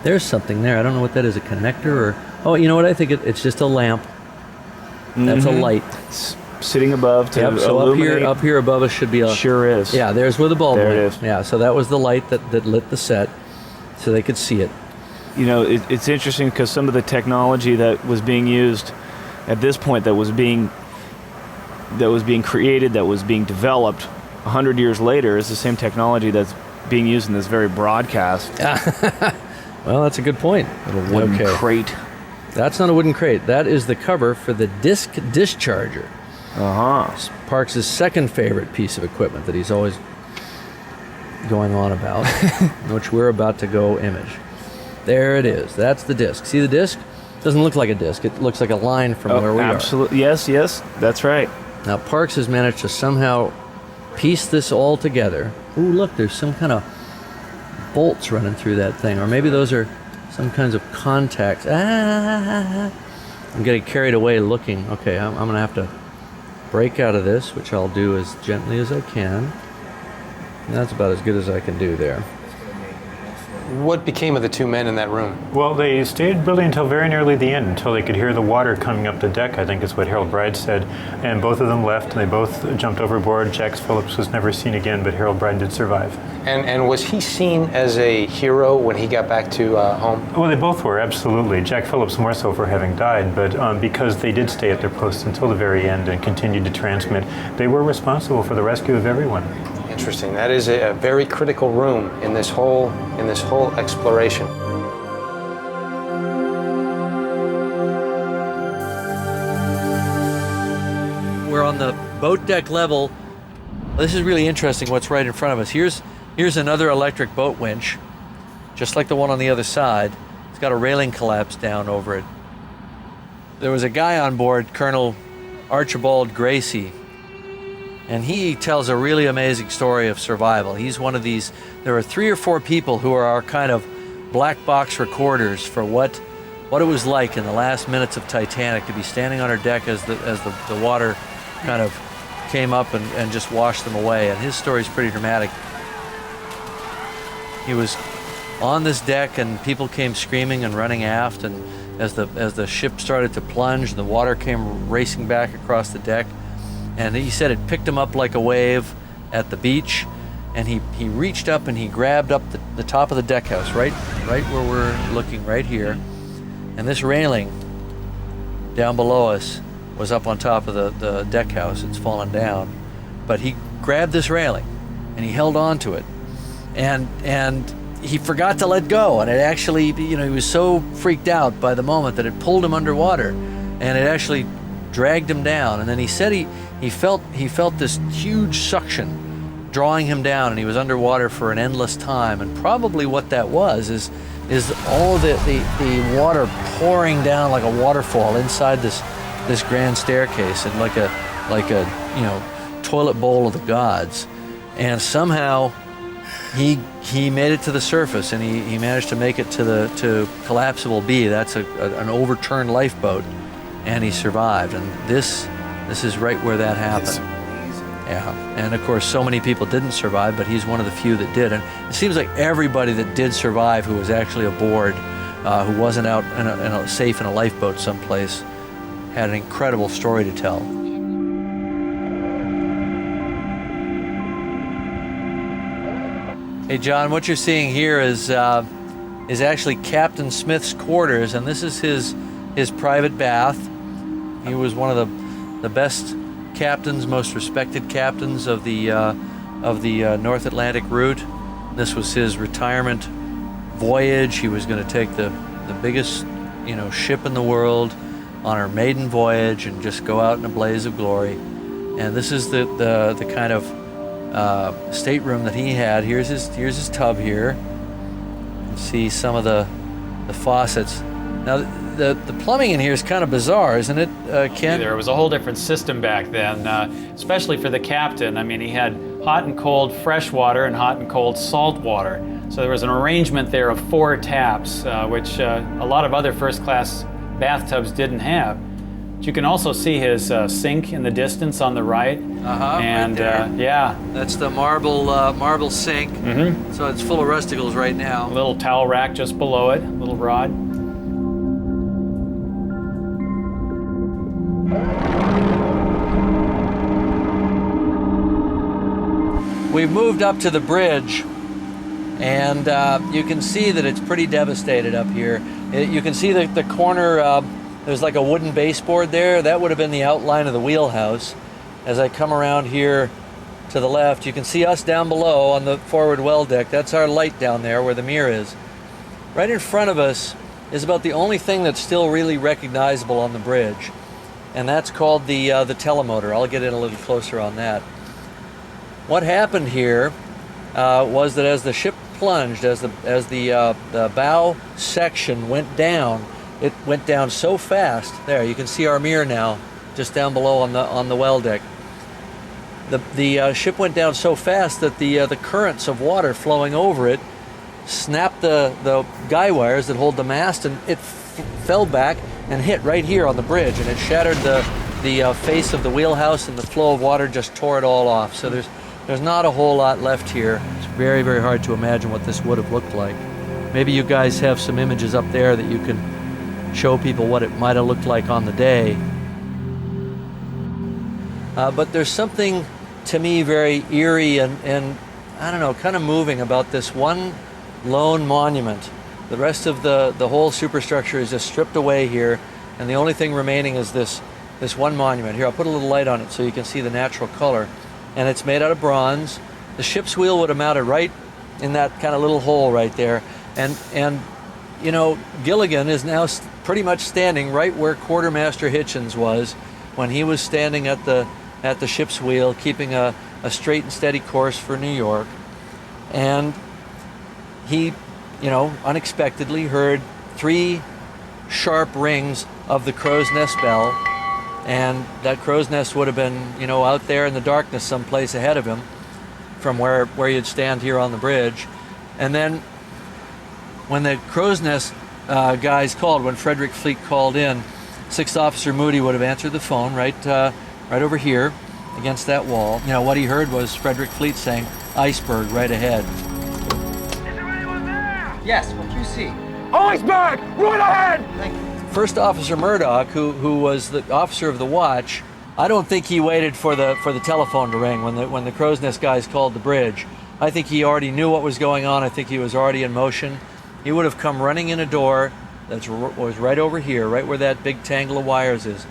Speaker 5: There's something there. I don't know what that is, a connector or... Oh, you know what? I think it's just a lamp. That's a light.
Speaker 15: It's sitting above to
Speaker 5: Yep, so
Speaker 15: illuminate.
Speaker 5: up here above us should be a...
Speaker 15: Sure is.
Speaker 5: Yeah, there's where the bulb
Speaker 15: There
Speaker 5: went.
Speaker 15: it is.
Speaker 5: Yeah, so that was the light that lit the set so they could see it.
Speaker 15: You know, it's interesting because some of the technology that was being used at this point, that was being created, that was being developed 100 years later, is the same technology that's being used in this very broadcast.
Speaker 5: Well, that's a good point.
Speaker 15: Little wooden crate.
Speaker 5: That's not a wooden crate. That is the cover for the disc discharger. It's Parks' second favorite piece of equipment that he's always going on about, which we're about to go image. There it is. That's the disc. See the disc? It doesn't look like a disc. It looks like a line from where we are.
Speaker 15: Absolutely. Yes, that's right.
Speaker 5: Now, Parks has managed to somehow piece this all together. Ooh, look, there's some kind of bolts running through that thing. Or maybe those are some kinds of contacts. I'm getting carried away looking. Okay, I'm going to have to break out of this, which I'll do as gently as I can. And that's about as good as I can do there.
Speaker 4: What became of the two men in that room?
Speaker 10: Well, they stayed building until very nearly the end, until they could hear the water coming up the deck, I think is what Harold Bride said. And both of them left, and they both jumped overboard. Jack Phillips was never seen again, but Harold Bride did survive.
Speaker 4: And was he seen as a hero when he got back to home?
Speaker 10: Well, they both were, absolutely. Jack Phillips more so for having died, but because they did stay at their posts until the very end and continued to transmit, they were responsible for the rescue of everyone.
Speaker 4: Interesting. That is a very critical room in this whole exploration.
Speaker 5: We're on the boat deck level. This is really interesting what's right in front of us. Here's another electric boat winch, just like the one on the other side. It's got a railing collapsed down over it. There was a guy on board, Colonel Archibald Gracie, and he tells a really amazing story of survival. He's one of these, there are 3 or 4 people who are our kind of black box recorders for what it was like in the last minutes of Titanic to be standing on her deck as the water kind of came up and just washed them away. And his story is pretty dramatic. He was on this deck and people came screaming and running aft, and as the ship started to plunge, the water came racing back across the deck. And he said it picked him up like a wave at the beach, and he reached up and he grabbed up the top of the deck house, right where we're looking right here. And this railing down below us was up on top of the deck house. It's fallen down. But he grabbed this railing and he held on to it. And he forgot to let go. And it actually, he was so freaked out by the moment that it pulled him underwater, and it actually dragged him down. And then he said he felt this huge suction drawing him down, and he was underwater for an endless time. And probably what that was is all the water pouring down like a waterfall inside this grand staircase, and like a toilet bowl of the gods. And somehow he made it to the surface, and he managed to make it to collapsible B. That's an overturned lifeboat, and he survived. And this is right where that happened. Yeah, and of course so many people didn't survive, but he's one of the few that did. And it seems like everybody that did survive who was actually aboard, who wasn't out safe in a lifeboat someplace, had an incredible story to tell. Hey John, what you're seeing here is actually Captain Smith's quarters, and this is his private bath. He was one of the best captains, most respected captains of the North Atlantic route. This was his retirement voyage. He was going to take the biggest ship in the world on her maiden voyage and just go out in a blaze of glory. And this is the kind of stateroom that he had. Here's his tub here. You can see some of the faucets. Now the plumbing in here is kind of bizarre, isn't it, Ken?
Speaker 9: There was a whole different system back then, especially for the captain. I mean, he had hot and cold fresh water and hot and cold salt water. So there was an arrangement there of 4 taps, which a lot of other first-class bathtubs didn't have. But you can also see his sink in the distance on the right. And
Speaker 5: right there.
Speaker 9: yeah.
Speaker 5: That's the marble sink.
Speaker 9: Mm-hmm.
Speaker 5: So it's full of rusticles right now.
Speaker 9: A little towel rack just below it, a little rod.
Speaker 5: We've moved up to the bridge, and you can see that it's pretty devastated up here. You can see the corner, there's like a wooden baseboard there. That would have been the outline of the wheelhouse. As I come around here to the left, you can see us down below on the forward well deck. That's our light down there where the mirror is. Right in front of us is about the only thing that's still really recognizable on the bridge, and that's called the telemotor. I'll get in a little closer on that. What happened here was that as the ship plunged, as the bow section went down, it went down so fast. There, you can see our mirror now, just down below on the well deck. The ship went down so fast that the currents of water flowing over it snapped the guy wires that hold the mast, and it fell back and hit right here on the bridge, and it shattered the face of the wheelhouse, and the flow of water just tore it all off. So there's not a whole lot left here. It's very, very hard to imagine what this would have looked like. Maybe you guys have some images up there that you can show people what it might have looked like on the day. But there's something, to me, very eerie and I don't know, kind of moving about this one lone monument. The rest of the whole superstructure is just stripped away here, and the only thing remaining is this one monument. Here, I'll put a little light on it so you can see the natural color. And it's made out of bronze. The ship's wheel would have mounted right in that kind of little hole right there. And you know, Gilligan is now pretty much standing right where Quartermaster Hitchens was when he was standing at the ship's wheel, keeping a straight and steady course for New York. And he, you know, unexpectedly heard 3 sharp rings of the crow's nest bell. And that crow's nest would have been, you know, out there in the darkness someplace ahead of him from where you'd stand here on the bridge. And then when the crow's nest guys called, when Frederick Fleet called in, 6th Officer Moody would have answered the phone right over here against that wall. You know, what he heard was Frederick Fleet saying, "Iceberg right ahead."
Speaker 14: Is there anyone there?
Speaker 16: Yes, what do you see?
Speaker 14: Iceberg! Right ahead!
Speaker 16: Thank you.
Speaker 5: First Officer Murdoch, who was the officer of the watch, I don't think he waited for the telephone to ring when the crow's nest guys called the bridge. I think he already knew what was going on. I think he was already in motion. He would have come running in a door that was right over here, right where that big tangle of wires is.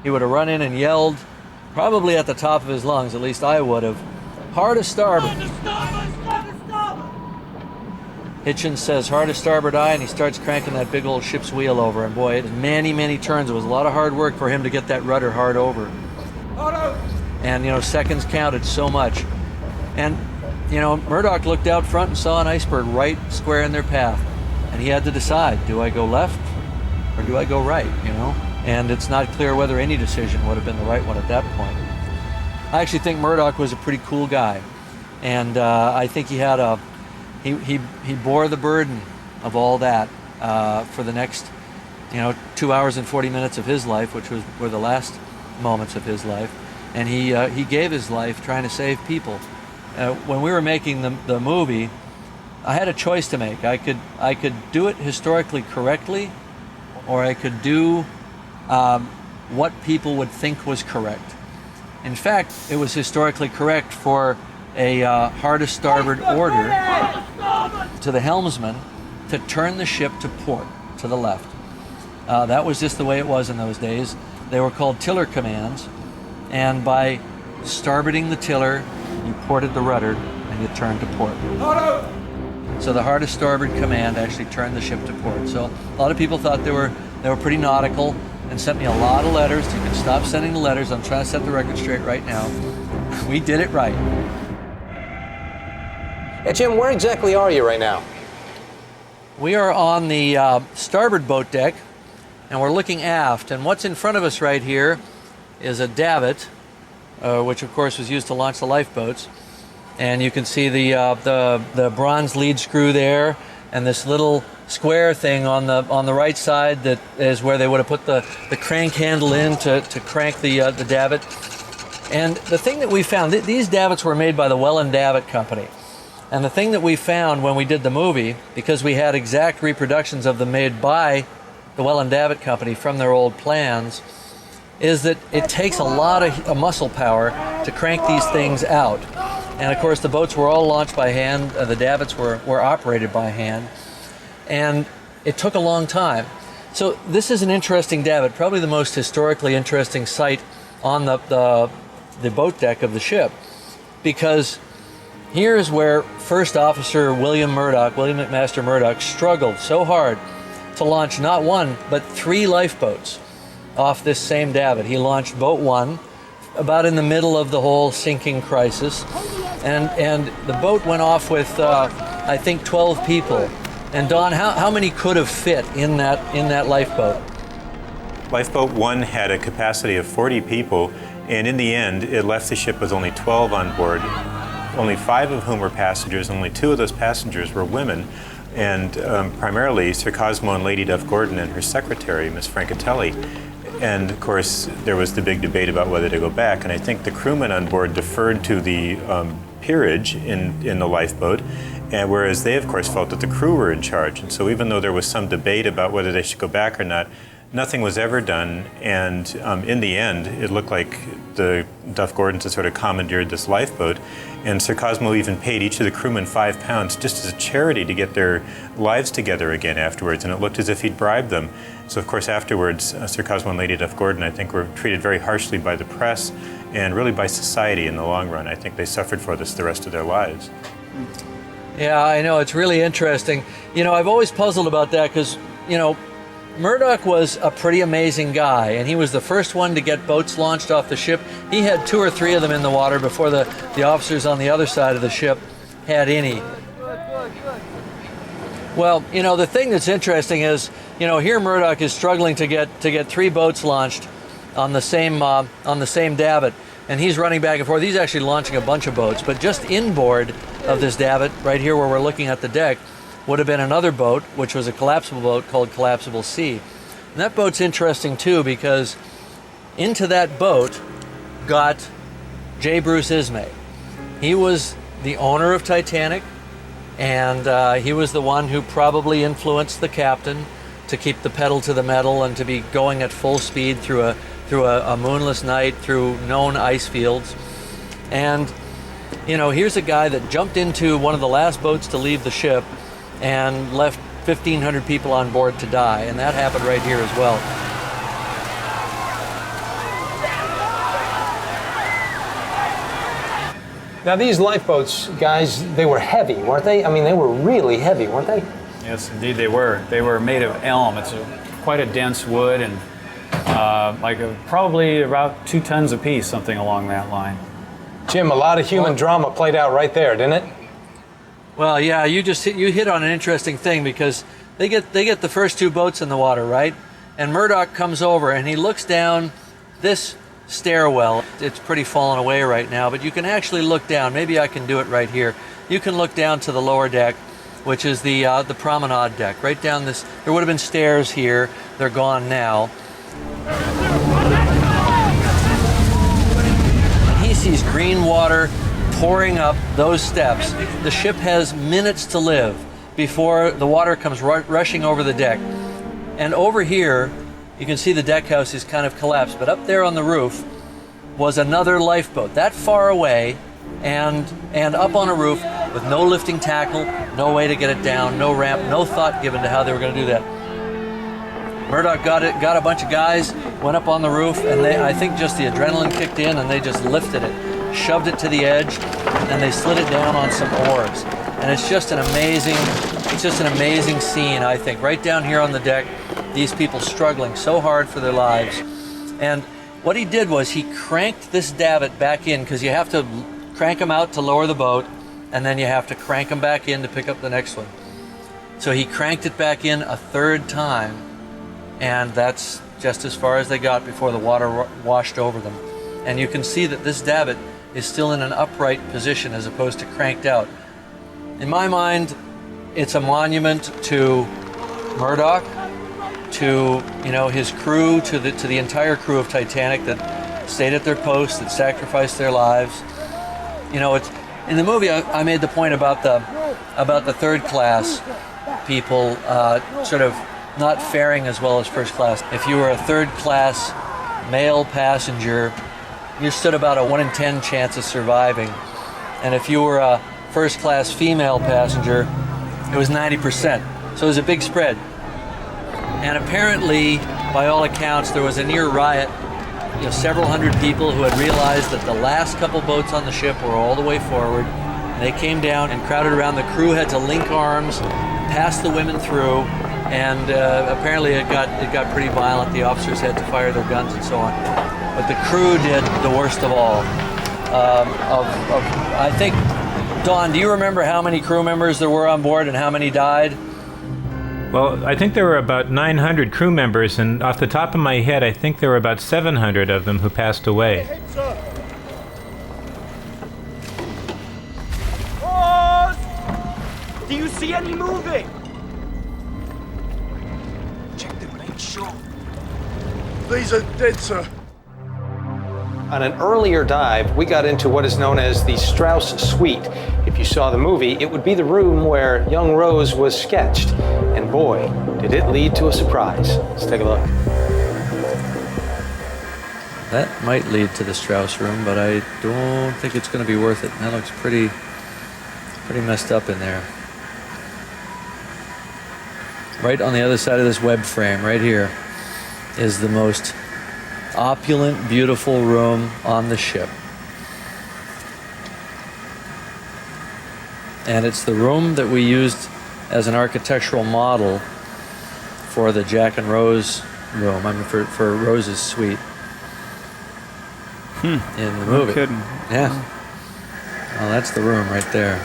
Speaker 5: He would have run in and yelled, probably at the top of his lungs, at least I would have, "Hard to starboard." Hitchens says, "Hard to starboard eye," and he starts cranking that big old ship's wheel over. And boy, it was many, many turns. It was a lot of hard work for him to get that rudder hard over. And, you know, seconds counted so much. And, you know, Murdoch looked out front and saw an iceberg right square in their path. And he had to decide, do I go left or do I go right, you know? And it's not clear whether any decision would have been the right one at that point. I actually think Murdoch was a pretty cool guy. And I think he had he bore the burden of all that for the next, you know, 2 hours and 40 minutes of his life, which were the last moments of his life. And he gave his life trying to save people. When we were making the movie, I had a choice to make. I could do it historically correctly, or I could do what people would think was correct. In fact, it was historically correct for a hardest starboard order to the helmsman to turn the ship to port, to the left. That was just the way it was in those days. They were called tiller commands, and by starboarding the tiller, you ported the rudder and you turned to port. So the hardest starboard command actually turned the ship to port. So a lot of people thought they were pretty nautical and sent me a lot of letters. You can stop sending the letters. I'm trying to set the record straight right now. We did it right.
Speaker 4: Hey, Jim, where exactly are you right now?
Speaker 5: We are on the starboard boat deck, and we're looking aft. And what's in front of us right here is a davit which of course was used to launch the lifeboats. And you can see the bronze lead screw there, and this little square thing on the right side that is where they would have put the crank handle in to crank the davit. And the thing that we found, these davits were made by the Welland Davit Company. And the thing that we found when we did the movie, because we had exact reproductions of them made by the Welland Davit Company from their old plans, is that it takes a lot of muscle power to crank these things out. And of course the boats were all launched by hand, the davits were operated by hand, and it took a long time. So this is an interesting davit, probably the most historically interesting site on the boat deck of the ship, because here is where First Officer William McMaster Murdoch, struggled so hard to launch not one, but 3 lifeboats off this same davit. He launched boat 1 about in the middle of the whole sinking crisis, and the boat went off with I think 12 people. And Don, how many could have fit in that lifeboat?
Speaker 10: Lifeboat 1 had a capacity of 40 people, and in the end it left the ship with only 12 on board, only 5 of whom were passengers, and only 2 of those passengers were women, and primarily Sir Cosmo and Lady Duff Gordon and her secretary, Miss Francatelli. And of course, there was the big debate about whether to go back, and I think the crewmen on board deferred to the peerage in the lifeboat, and whereas they, of course, felt that the crew were in charge. And so even though there was some debate about whether they should go back or not, nothing was ever done, and in the end, it looked like the Duff Gordons had sort of commandeered this lifeboat, and Sir Cosmo even paid each of the crewmen £5 just as a charity to get their lives together again afterwards, and it looked as if he'd bribed them. So of course afterwards, Sir Cosmo and Lady Duff Gordon, I think, were treated very harshly by the press and really by society in the long run. I think they suffered for this the rest of their lives.
Speaker 5: Yeah, I know, it's really interesting. You know, I've always puzzled about that because, you know, Murdoch was a pretty amazing guy, and he was the first one to get boats launched off the ship. He had 2 or 3 of them in the water before the officers on the other side of the ship had any. Well, you know, the thing that's interesting is, you know, here Murdoch is struggling to get 3 boats launched on the same davit, and he's running back and forth. He's actually launching a bunch of boats, but just inboard of this davit, right here where we're looking at the deck, would have been another boat, which was a collapsible boat called Collapsible Sea. And that boat's interesting too, because into that boat got J. Bruce Ismay. He was the owner of Titanic, and he was the one who probably influenced the captain to keep the pedal to the metal and to be going at full speed through a moonless night, through known ice fields. And, you know, here's a guy that jumped into one of the last boats to leave the ship and left 1,500 people on board to die, and that happened right here as well.
Speaker 4: Now these lifeboats, guys, they were heavy, weren't they? I mean, they were really heavy, weren't they?
Speaker 9: Yes, indeed they were. They were made of elm. It's quite a dense wood, and probably about 2 tons apiece, something along that line.
Speaker 4: Jim, a lot of human drama played out right there, didn't it?
Speaker 5: Well, yeah, you hit on an interesting thing, because they get the first 2 boats in the water, right? And Murdoch comes over and he looks down this stairwell. It's pretty fallen away right now, but you can actually look down. Maybe I can do it right here. You can look down to the lower deck, which is the promenade deck. Right down this, there would have been stairs here. They're gone now. And he sees green water pouring up those steps. The ship has minutes to live before the water comes rushing over the deck. And over here, you can see the deck house is kind of collapsed, but up there on the roof was another lifeboat, that far away, and up on a roof with no lifting tackle, no way to get it down, no ramp, no thought given to how they were going to do that. Murdoch got a bunch of guys, went up on the roof, and I think just the adrenaline kicked in, and they just lifted it, shoved it to the edge, and they slid it down on some oars. And it's just an amazing scene, I think. Right down here on the deck, these people struggling so hard for their lives. And what he did was he cranked this davit back in, because you have to crank them out to lower the boat, and then you have to crank them back in to pick up the next one. So he cranked it back in a 3rd time, and that's just as far as they got before the water washed over them. And you can see that this davit is still in an upright position as opposed to cranked out. In my mind, it's a monument to Murdoch, to his crew, to the entire crew of Titanic that stayed at their post, that sacrificed their lives. It's in the movie. I made the point about the third class people sort of not faring as well as first class. If you were a third class male passenger, you stood about a 1 in 10 chance of surviving. And if you were a first class female passenger, it was 90%. So it was a big spread. And apparently, by all accounts, there was a near riot. Several hundred people who had realized that the last couple boats on the ship were all the way forward. And they came down and crowded around. The crew had to link arms, pass the women through, and apparently it got pretty violent. The officers had to fire their guns and so on. But the crew did the worst of all. I think, Don, do you remember how many crew members there were on board and how many died?
Speaker 10: Well, I think there were about 900 crew members, and off the top of my head, I think there were about 700 of them who passed away.
Speaker 14: Pause! Do you see any moving? Check the main shore. These are dead, sir.
Speaker 4: On an earlier dive, we got into what is known as the Strauss Suite. If you saw the movie, it would be the room where young Rose was sketched. And boy, did it lead to a surprise. Let's take a look.
Speaker 5: That might lead to the Strauss room, but I don't think it's going to be worth it. That looks pretty messed up in there. Right on the other side of this web frame, right here, is the most opulent, beautiful room on the ship. And it's the room that we used as an architectural model for the Jack and Rose room. I mean, for Rose's suite in the movie.
Speaker 15: No kidding.
Speaker 5: Yeah. Well, that's the room right there.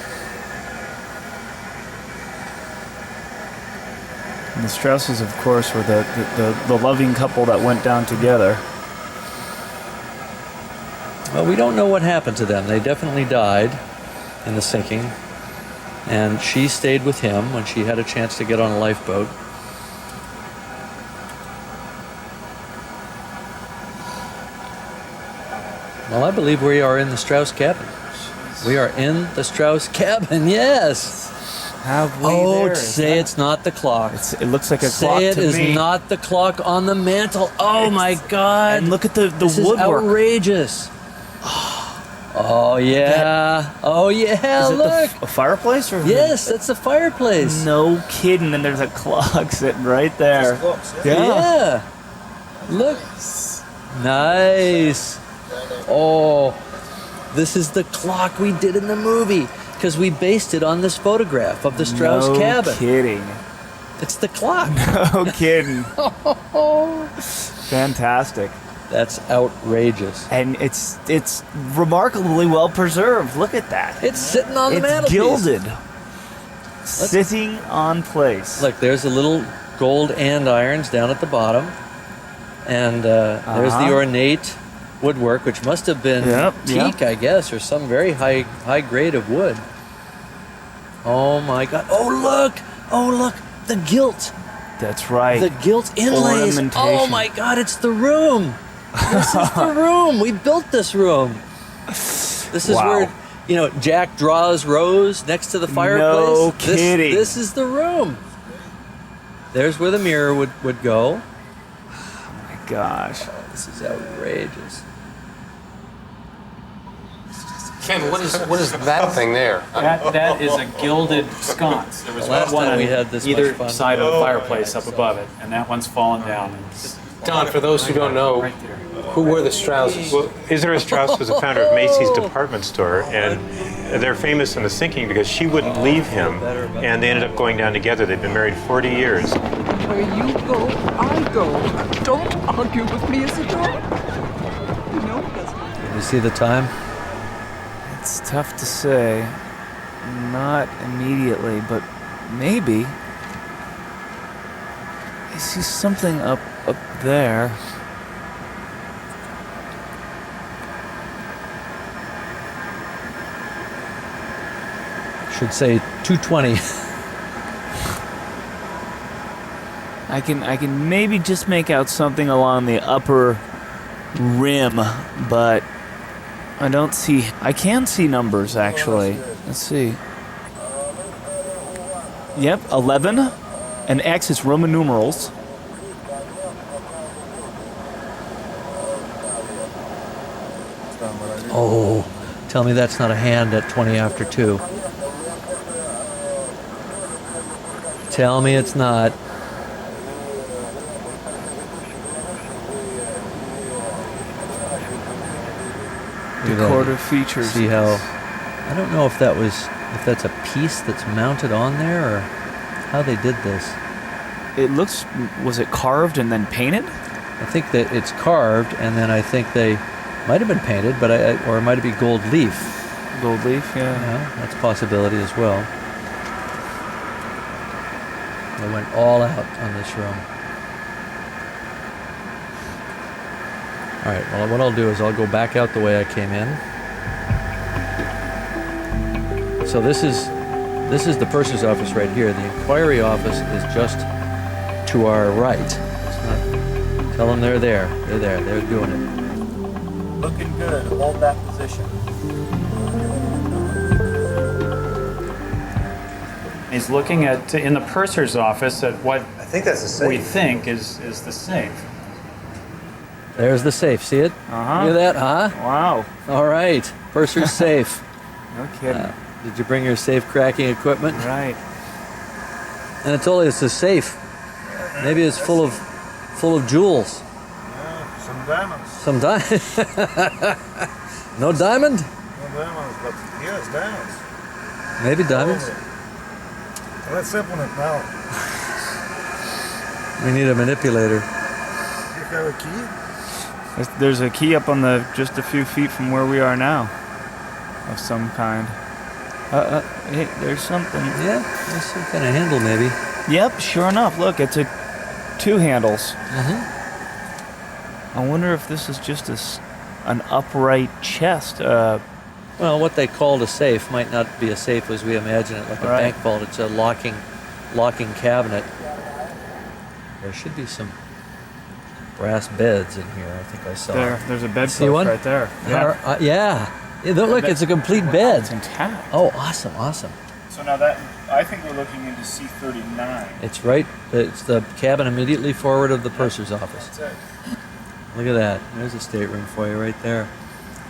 Speaker 15: And the Strausses, of course, were the loving couple that went down together.
Speaker 5: Well, we don't know what happened to them. They definitely died in the sinking. And she stayed with him when she had a chance to get on a lifeboat. Well, I believe we are in the Strauss cabin. We are in the Strauss cabin, yes.
Speaker 15: Have we there?
Speaker 5: Say it's not the clock.
Speaker 15: It looks like a clock to me.
Speaker 5: Say it is not the clock on the mantle. Oh my God.
Speaker 15: And look at the
Speaker 5: this
Speaker 15: woodwork.
Speaker 5: Is outrageous. Oh yeah. Oh yeah,
Speaker 15: is it
Speaker 5: look.
Speaker 15: A fireplace? Or
Speaker 5: yes, that's a fireplace.
Speaker 15: No kidding. And there's a clock sitting right there.
Speaker 5: Yeah. Look. Nice. Oh, this is the clock we did in the movie because we based it on this photograph of the Strauss cabin.
Speaker 15: No kidding.
Speaker 5: It's the clock.
Speaker 15: No kidding. Fantastic.
Speaker 5: That's outrageous.
Speaker 15: And it's remarkably well preserved. Look at that.
Speaker 5: It's sitting on the mantelpiece.
Speaker 15: It's gilded. Sitting on place.
Speaker 5: Look, there's the little gold andirons down at the bottom. And there's the ornate woodwork, which must have been teak, I guess, or some very high grade of wood. Oh my God. Oh look, the gilt.
Speaker 15: That's right.
Speaker 5: The gilt inlays. Oh my God, it's the room. This is the room. We built this room. This is where, Jack draws Rose next to the fireplace.
Speaker 15: No kidding.
Speaker 5: This is the room. There's where the mirror would go.
Speaker 15: Oh my gosh.
Speaker 5: Oh, this is outrageous.
Speaker 4: Ken, what is that thing there?
Speaker 9: That is a gilded sconce. There was one on either side of the fireplace up above it, and that one's fallen down.
Speaker 4: Don, for those who don't know, who were the Strausses?
Speaker 10: Well, Isra Strauss was the founder of Macy's department store, and they're famous in the sinking because she wouldn't leave him, and they ended up going down together. They've been married 40 years.
Speaker 16: Where you go, I go. Don't argue with me, Isidore. You know that's...
Speaker 5: You see the time?
Speaker 15: It's tough to say. Not immediately, but maybe. I see something up there.
Speaker 5: should say 220.
Speaker 15: I can maybe just make out something along the upper rim, but I don't see. I can see numbers actually. Let's see. Yep, 11. And X is Roman numerals.
Speaker 5: Oh, tell me that's not a hand at 20 after 2. Tell me it's not.
Speaker 15: The quarter features.
Speaker 5: See how, I don't know if that's a piece that's mounted on there or how they did this.
Speaker 15: It looks, was it carved and then painted?
Speaker 5: I think that it's carved and then I think they might have been painted, but or it might have been gold leaf.
Speaker 15: Gold leaf, yeah.
Speaker 5: That's a possibility as well. They went all out on this room. All right, well, what I'll do is I'll go back out the way I came in. So this is the purser's office right here. The inquiry office is just to our right. It's not, tell them they're there. They're there. They're doing it.
Speaker 6: Looking good. Hold that position.
Speaker 9: He's looking at, in the purser's office, at what
Speaker 6: I think that's the safe.
Speaker 9: we think is the safe.
Speaker 5: There's the safe. See it?
Speaker 15: Uh-huh.
Speaker 5: Look at that, huh?
Speaker 15: Wow.
Speaker 5: All right. Purser's safe.
Speaker 15: No kidding.
Speaker 5: Did you bring your safe cracking equipment?
Speaker 15: Right.
Speaker 5: And it's a safe. Maybe it's full of jewels.
Speaker 6: Yeah, some diamonds.
Speaker 5: Some diamond. No diamond?
Speaker 6: No diamonds, but yes, diamonds.
Speaker 5: Maybe diamonds.
Speaker 6: Let's open it now.
Speaker 5: We need a manipulator.
Speaker 6: You have a key?
Speaker 15: There's a key up on just a few feet from where we are now, of some kind. Hey, there's something.
Speaker 5: Yeah, there's some kind of handle maybe.
Speaker 15: Yep, sure enough. Look, it's two handles. I wonder if this is just an upright chest.
Speaker 5: Well, what they called a safe might not be a safe as we imagine it, like a bank vault. It's a locking cabinet. There should be some brass beds in here. I think I saw.
Speaker 15: There's a bed
Speaker 5: See one
Speaker 15: right there.
Speaker 5: Yeah. Yeah, look, it's a complete bed.
Speaker 15: It's intact.
Speaker 5: Oh, awesome.
Speaker 15: So now I think we're looking into C39.
Speaker 5: It's right. It's the cabin immediately forward of the purser's office.
Speaker 15: That's it.
Speaker 5: Look at that. There's a stateroom for you right there.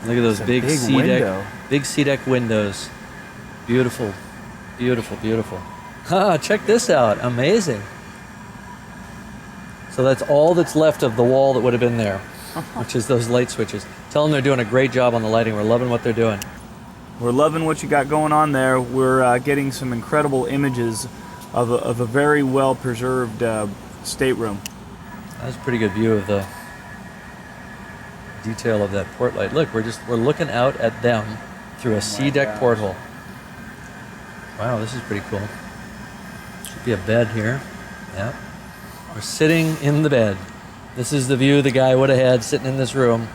Speaker 5: Look at those big C deck windows. Beautiful. Check this out. Amazing. So that's all that's left of the wall that would have been there, which is those light switches. Tell them they're doing a great job on the lighting. We're loving what they're doing.
Speaker 15: We're loving what you got going on there. We're getting some incredible images of a very well preserved stateroom.
Speaker 5: That's a pretty good view of the detail of that port light. Look, we're looking out at them through a C deck porthole. Wow, this is pretty cool. Should be a bed here. Yep. We're sitting in the bed. This is the view the guy would have had sitting in this room,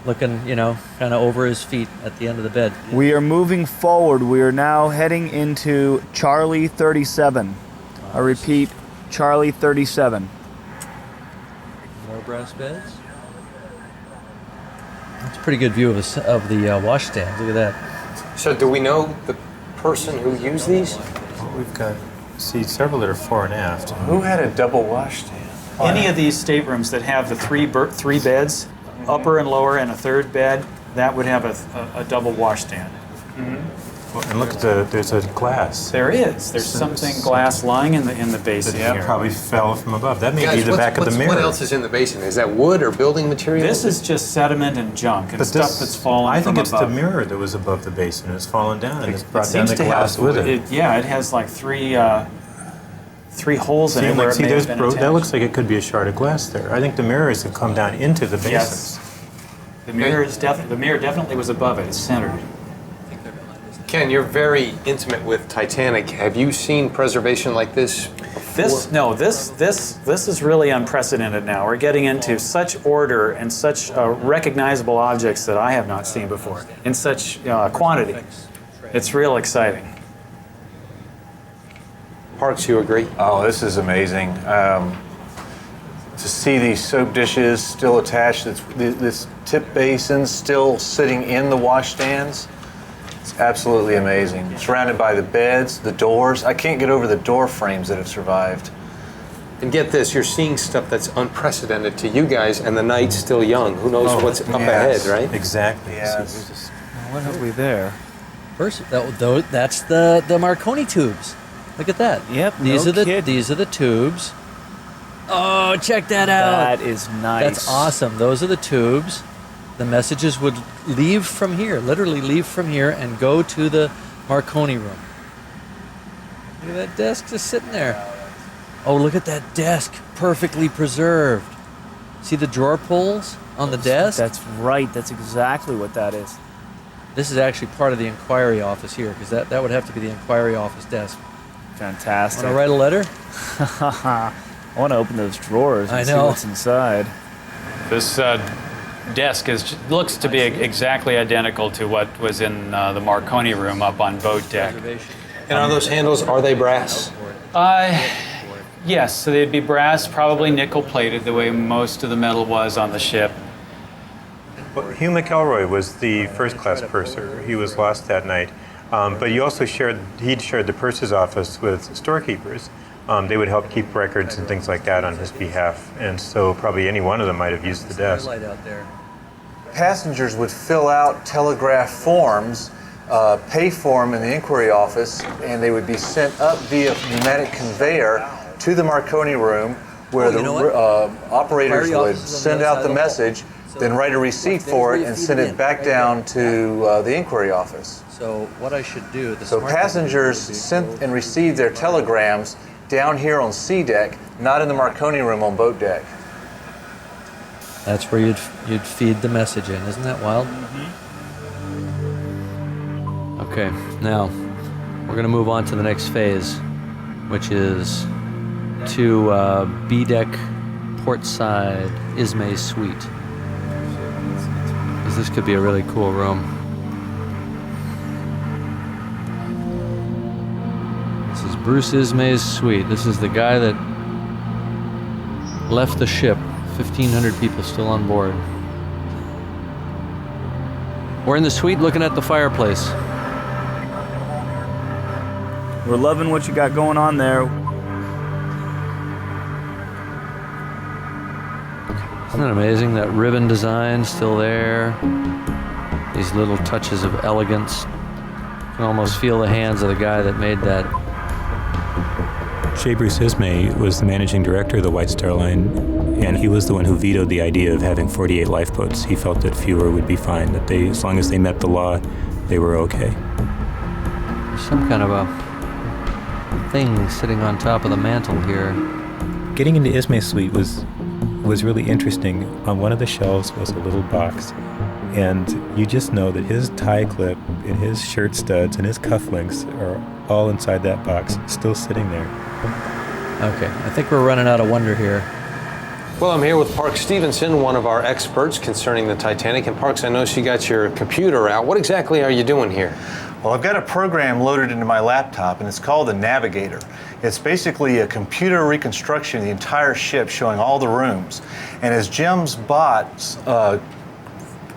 Speaker 5: looking, kind of over his feet at the end of the bed.
Speaker 15: We are moving forward. We are now heading into Charlie 37. I repeat, Charlie 37.
Speaker 5: More brass beds. That's a pretty good view of the washstand. Look at that.
Speaker 4: So do we know the person who used these?
Speaker 10: Well, we've got several that are fore and aft.
Speaker 11: Who had a double washstand?
Speaker 9: Any of these staterooms that have the three beds, upper and lower, and a third bed, that would have a double washstand.
Speaker 10: Well, and look, there's a glass.
Speaker 9: There is. There's something glass lying in the basin here.
Speaker 10: Probably fell from above. That may be the back of the mirror.
Speaker 4: What else is in the basin? Is that wood or building material?
Speaker 9: This is just sediment and junk and stuff that's fallen from above.
Speaker 10: I think it's the mirror that was above the basin. It's fallen down and it's brought down the glass with it.
Speaker 9: Yeah, it has like three holes in it where it may have been attached.
Speaker 10: That looks like it could be a shard of glass there. I think the mirrors have come down into the basin.
Speaker 9: Yes. The mirror definitely was above it. It's centered.
Speaker 4: Ken, you're very intimate with Titanic. Have you seen preservation like this before?
Speaker 9: This is really unprecedented now. We're getting into such order and such recognizable objects that I have not seen before in such quantity. It's real exciting.
Speaker 4: Parks, you agree?
Speaker 11: Oh, this is amazing. To see these soap dishes still attached, this tip basin still sitting in the washstands, it's absolutely amazing. Surrounded by the beds, the doors. I can't get over the door frames that have survived.
Speaker 4: And get this, you're seeing stuff that's unprecedented to you guys, and the night's still young. Who knows what's up ahead, right?
Speaker 10: Exactly.
Speaker 11: Yes.
Speaker 15: What have we there?
Speaker 5: First, that's the Marconi tubes. Look at that.
Speaker 15: Yep.
Speaker 5: These are the tubes. Oh, check that out.
Speaker 15: That is nice.
Speaker 5: That's awesome. Those are the tubes. The messages would leave from here, literally leave from here, and go to the Marconi room. Look at that desk just sitting there. Oh, look at that desk, perfectly preserved. See the drawer pulls on the desk?
Speaker 15: That's right. That's exactly what that is.
Speaker 5: This is actually part of the inquiry office here, because that would have to be the inquiry office desk.
Speaker 15: Fantastic.
Speaker 5: Want to write a letter?
Speaker 15: I want to open those drawers and see what's inside.
Speaker 9: This desk looks to be exactly identical to what was in the Marconi room up on boat deck.
Speaker 4: And are those handles, are they brass?
Speaker 9: Yes, so they'd be brass, probably nickel plated the way most of the metal was on the ship.
Speaker 10: Well, Hugh McElroy was the first-class purser. He was lost that night. But he also shared the purser's office with storekeepers. They would help keep records and things like that on his behalf. And so probably any one of them might have used the desk.
Speaker 5: Light out there.
Speaker 11: Passengers would fill out telegraph forms, pay for them in the inquiry office, and they would be sent up via pneumatic conveyor to the Marconi room where operators would send out the message, then write a receipt for it and send it back down to the inquiry office.
Speaker 5: So what I should do...
Speaker 11: So passengers sent and received their telegrams down here on sea deck, not in the Marconi room on boat deck.
Speaker 5: That's where you'd feed the message in. Isn't that wild? Okay, now we're going to move on to the next phase, which is to B deck port side Ismay suite. Because this could be a really cool room. This is Bruce Ismay's suite. This is the guy that left the ship. 1,500 people still on board. We're in the suite looking at the fireplace.
Speaker 15: We're loving what you got going on there.
Speaker 5: Isn't that amazing? That ribbon design still there. These little touches of elegance. You can almost feel the hands of the guy that made that.
Speaker 10: J. Bruce Ismay was the managing director of the White Star Line, and he was the one who vetoed the idea of having 48 lifeboats. He felt that fewer would be fine, that they, as long as they met the law, they were okay.
Speaker 5: Some kind of a thing sitting on top of the mantle here.
Speaker 10: Getting into Ismay's suite was really interesting. On one of the shelves was a little box, and you just know that his tie clip and his shirt studs and his cufflinks are all inside that box, still sitting there.
Speaker 5: Okay, I think we're running out of wonder here.
Speaker 4: Well, I'm here with Parks Stevenson, one of our experts concerning the Titanic. And Parks, I noticed you got your computer out. What exactly are you doing here?
Speaker 11: Well, I've got a program loaded into my laptop, and it's called the Navigator. It's basically a computer reconstruction of the entire ship showing all the rooms. And as Jim's bot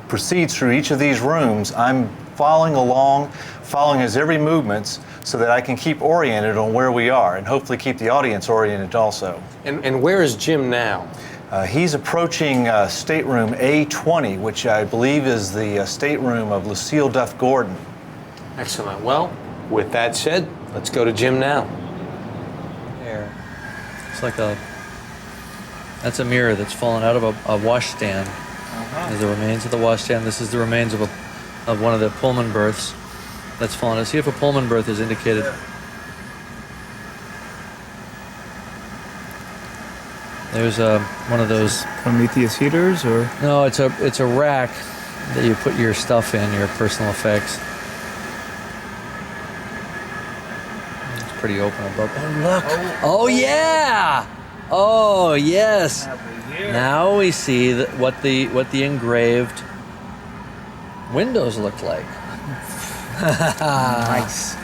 Speaker 11: proceeds through each of these rooms, I'm following along, following his every movements, so that I can keep oriented on where we are and hopefully keep the audience oriented also.
Speaker 4: And where is Jim now?
Speaker 11: He's approaching stateroom A20, which I believe is the stateroom of Lucille Duff Gordon.
Speaker 4: Excellent. Well, with that said, let's go to Jim now.
Speaker 5: There. It's like that's a mirror that's fallen out of a washstand. There's the remains of the washstand. This is the remains of one of the Pullman berths that's fallen. Let's see if a Pullman berth is indicated. There's one of those
Speaker 15: Prometheus heaters, or
Speaker 5: no? It's a rack that you put your stuff in, your personal effects. It's pretty open above. Oh look! Oh yeah! Oh yes! Now we see what the engraved windows look like.
Speaker 15: Nice.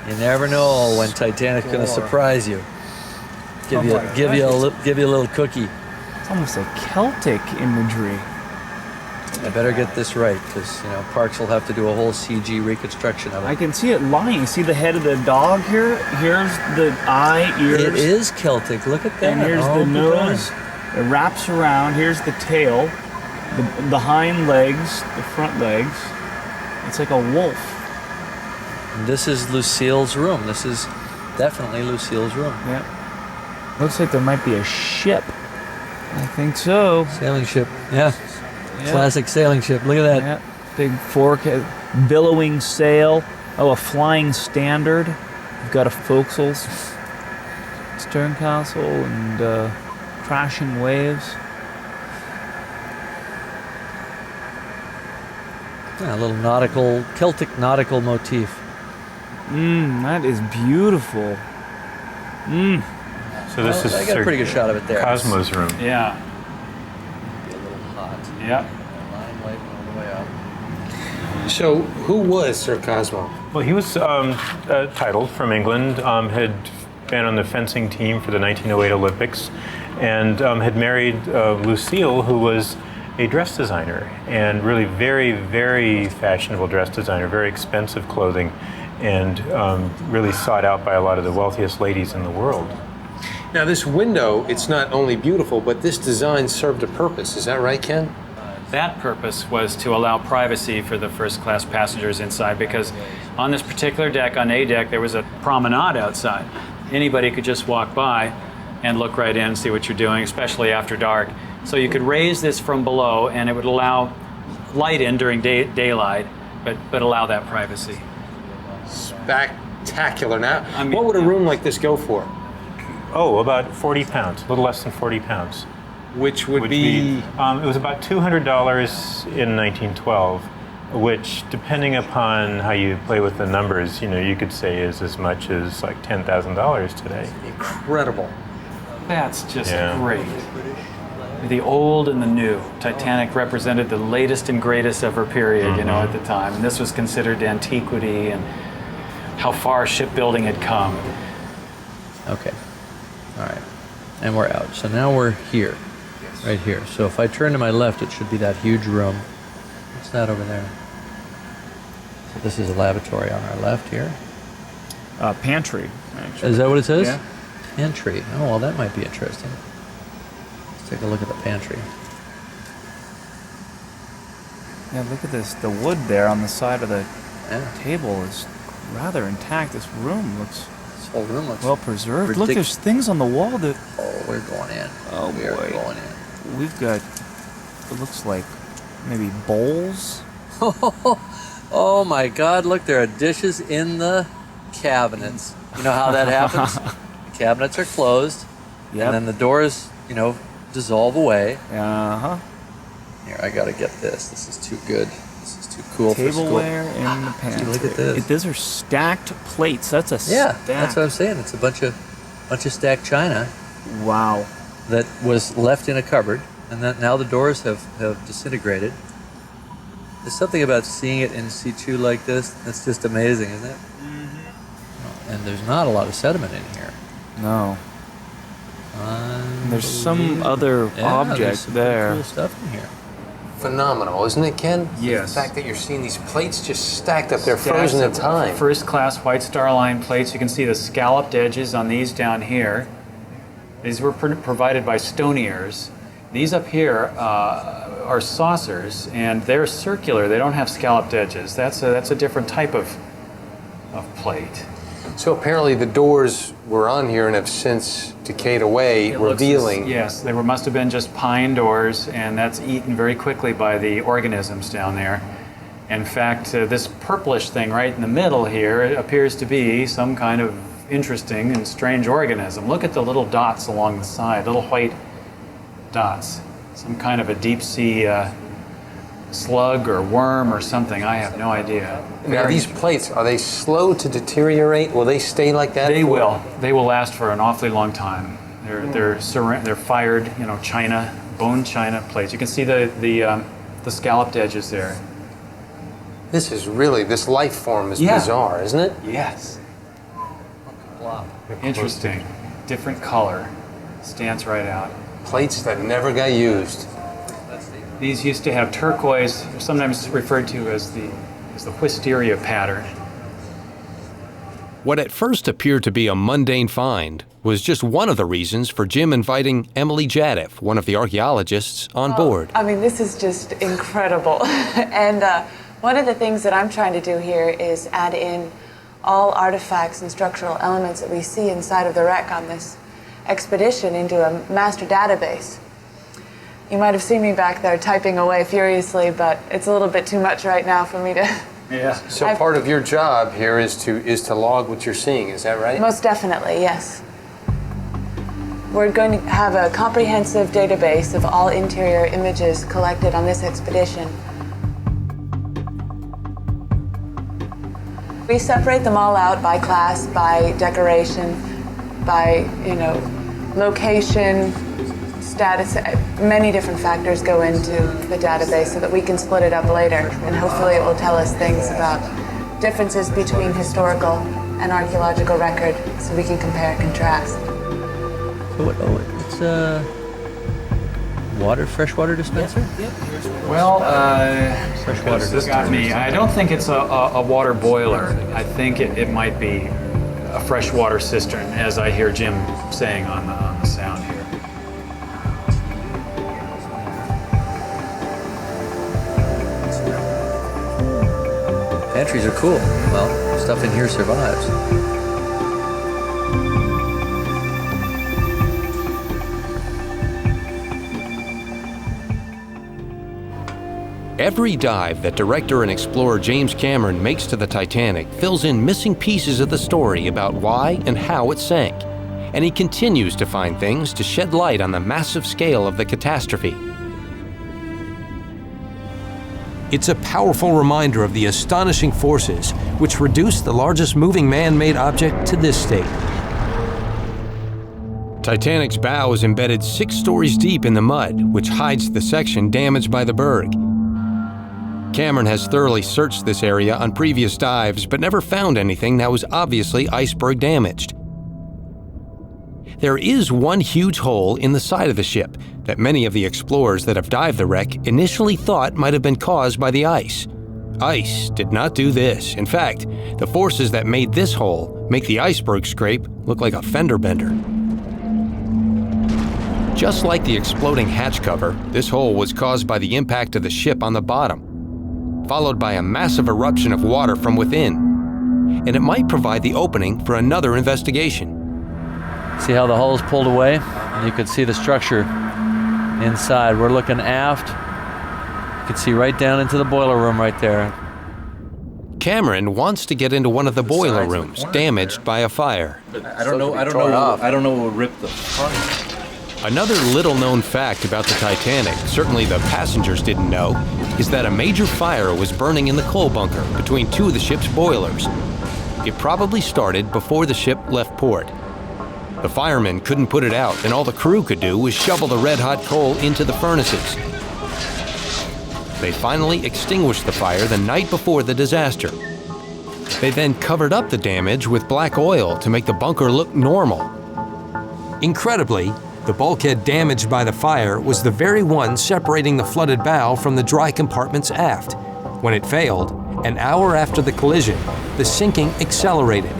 Speaker 5: You never know when Titanic's going to surprise you. Give you a little cookie.
Speaker 15: It's almost like Celtic imagery.
Speaker 5: I better get this right, because Parks will have to do a whole CG reconstruction of it.
Speaker 15: I can see it lying. See the head of the dog here? Here's the eye, ears.
Speaker 5: It is Celtic. Look at that.
Speaker 15: And here's the nose. It wraps around. Here's the tail, the hind legs, the front legs. It's like a wolf.
Speaker 5: And this is Lucille's room. This is definitely Lucille's room.
Speaker 15: Yeah. Looks like there might be a ship. I think so.
Speaker 5: Sailing ship. Yeah. Classic sailing ship. Look at that.
Speaker 15: Yeah. Big fork, billowing sail. Oh, a flying standard. You've got a forecastle, stern castle, and crashing waves.
Speaker 5: Yeah, a little Celtic nautical motif.
Speaker 15: That is beautiful.
Speaker 10: So this is
Speaker 5: I got a pretty good shot of it there.
Speaker 10: Cosmo's room.
Speaker 9: Yeah.
Speaker 5: Be a little hot.
Speaker 9: Yep.
Speaker 5: Line light all the way up.
Speaker 4: So, who was Sir Cosmo?
Speaker 10: Well, he was titled from England, had been on the fencing team for the 1908 Olympics, and had married Lucille, who was a dress designer, and really very, very fashionable dress designer, very expensive clothing, and really sought out by a lot of the wealthiest ladies in the world.
Speaker 4: Now, this window, it's not only beautiful, but this design served a purpose. Is that right, Ken?
Speaker 9: That purpose was to allow privacy for the first class passengers inside, because on this particular deck, on A deck, there was a promenade outside. Anybody could just walk by and look right in, see what you're doing, especially after dark. So you could raise this from below, and it would allow light in during daylight, but allow that privacy.
Speaker 4: Spectacular. Now, what would a room like this go for?
Speaker 10: Oh, about 40 pounds, a little less than 40 pounds.
Speaker 4: Which would be?
Speaker 10: It was about $200 in 1912, which, depending upon how you play with the numbers, you could say is as much as like $10,000 today.
Speaker 4: Incredible.
Speaker 9: That's just great. The old and the new. Titanic represented the latest and greatest of her period, at the time. And this was considered antiquity and how far shipbuilding had come.
Speaker 5: Okay. All right. And we're out. So now we're here. Right here. So if I turn to my left, it should be that huge room. What's that over there? So this is a lavatory on our left here.
Speaker 15: Pantry, actually.
Speaker 5: Is that what it says?
Speaker 15: Yeah.
Speaker 5: Pantry. Oh, well, that might be interesting. Let's take a look at the pantry.
Speaker 15: Yeah, look at this. The wood there on the side of the table is rather intact. This
Speaker 5: whole room looks
Speaker 15: well preserved. Look, there's things on the wall that.
Speaker 5: Oh, we're going in.
Speaker 15: Oh
Speaker 5: we
Speaker 15: boy.
Speaker 5: are going in.
Speaker 15: We've got. It looks like maybe bowls.
Speaker 5: Oh my God! Look, there are dishes in the cabinets. You know how that happens? The cabinets are closed, and then the doors, dissolve away. Here, I gotta get this. This is too good. This is too cool for school.
Speaker 15: Tableware in the pantry.
Speaker 5: Look at this.
Speaker 15: These are stacked plates. That's a stack.
Speaker 5: That's what I'm saying. It's a bunch of stacked china.
Speaker 15: Wow.
Speaker 5: That was left in a cupboard, and that now the doors have disintegrated. There's something about seeing it in situ like this that's just amazing, isn't it? And there's not a lot of sediment in here.
Speaker 15: No. There's some other object
Speaker 5: some
Speaker 15: there.
Speaker 5: Cool stuff in here.
Speaker 4: Phenomenal, isn't it, Ken?
Speaker 9: Yes.
Speaker 4: The fact that you're seeing these plates just stacked up there, frozen in time.
Speaker 9: First class White Star Line plates. You can see the scalloped edges on these down here. These were provided by Stoniers. These up here are saucers, and they're circular. They don't have scalloped edges. That's a different type of plate.
Speaker 4: So apparently the doors were on here and have since decayed away, revealing.
Speaker 9: Yes, they must have been just pine doors, and that's eaten very quickly by the organisms down there. In fact, this purplish thing right in the middle here appears to be some kind of interesting and strange organism. Look at the little dots along the side, little white dots. Some kind of a deep sea slug or worm or something. I have no idea.
Speaker 4: Now these plates, are they slow to deteriorate? Will they stay like that?
Speaker 9: They will. They will last for an awfully long time. They're fired, china, bone china plates. You can see the scalloped edges there.
Speaker 4: This life form is bizarre, isn't it?
Speaker 9: Yes. Interesting. Different color. Stands right out.
Speaker 4: Plates that never got used.
Speaker 9: These used to have turquoise, sometimes referred to as the wisteria pattern.
Speaker 1: What at first appeared to be a mundane find was just one of the reasons for Jim inviting Emily Jadif, one of the archaeologists, on board.
Speaker 7: I mean, this is just incredible. And one of the things that I'm trying to do here is add in all artifacts and structural elements that we see inside of the wreck on this expedition into a master database. You might have seen me back there typing away furiously, but it's a little bit too much right now for me to...
Speaker 9: Yeah.
Speaker 4: So part of your job here is to log what you're seeing, is that right?
Speaker 7: Most definitely, yes. We're going to have a comprehensive database of all interior images collected on this expedition. We separate them all out by class, by decoration, by, location, status. Many different factors go into the database so that we can split it up later, and hopefully it will tell us things about differences between historical and archaeological record so we can compare and contrast.
Speaker 5: It's a freshwater dispenser?
Speaker 7: Yep.
Speaker 9: Well,
Speaker 5: freshwater
Speaker 9: this got me. I don't think it's a water boiler. I think it might be a freshwater cistern, as I hear Jim saying on the sound here.
Speaker 5: Pantries are cool. Well, stuff in here survives.
Speaker 1: Every dive that director and explorer James Cameron makes to the Titanic fills in missing pieces of the story about why and how it sank. And he continues to find things to shed light on the massive scale of the catastrophe. It's a powerful reminder of the astonishing forces which reduced the largest moving man-made object to this state. Titanic's bow is embedded 6 stories deep in the mud, which hides the section damaged by the berg. Cameron has thoroughly searched this area on previous dives, but never found anything that was obviously iceberg damaged. There is one huge hole in the side of the ship that many of the explorers that have dived the wreck initially thought might have been caused by the ice. Ice did not do this. In fact, the forces that made this hole make the iceberg scrape look like a fender bender. Just like the exploding hatch cover, this hole was caused by the impact of the ship on the bottom, followed by a massive eruption of water from within. And it might provide the opening for another investigation.
Speaker 5: See how the hull is pulled away? And you can see the structure inside. We're looking aft. You can see right down into the boiler room right there.
Speaker 1: Cameron wants to get into one of the boiler rooms damaged by a fire.
Speaker 5: I don't know what would rip the front.
Speaker 1: Another little-known fact about the Titanic, certainly the passengers didn't know, is that a major fire was burning in the coal bunker between 2 of the ship's boilers. It probably started before the ship left port. The firemen couldn't put it out, and all the crew could do was shovel the red-hot coal into the furnaces. They finally extinguished the fire the night before the disaster. They then covered up the damage with black oil to make the bunker look normal. Incredibly, the bulkhead damaged by the fire was the very one separating the flooded bow from the dry compartments aft. When it failed, an hour after the collision, the sinking accelerated.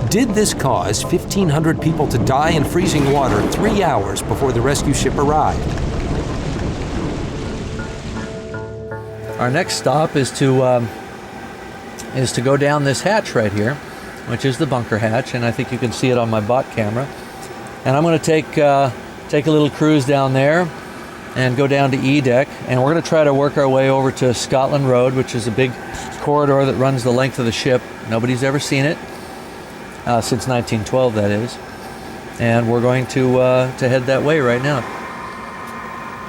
Speaker 1: Did this cause 1,500 people to die in freezing water 3 hours before the rescue ship arrived?
Speaker 5: Our next stop is to go down this hatch right here, which is the bunker hatch, and I think you can see it on my bot camera. And I'm going to take a little cruise down there and go down to E deck, and we're going to try to work our way over to Scotland Road, which is a big corridor that runs the length of the ship. Nobody's ever seen it since 1912, that is. And we're going to head that way right now.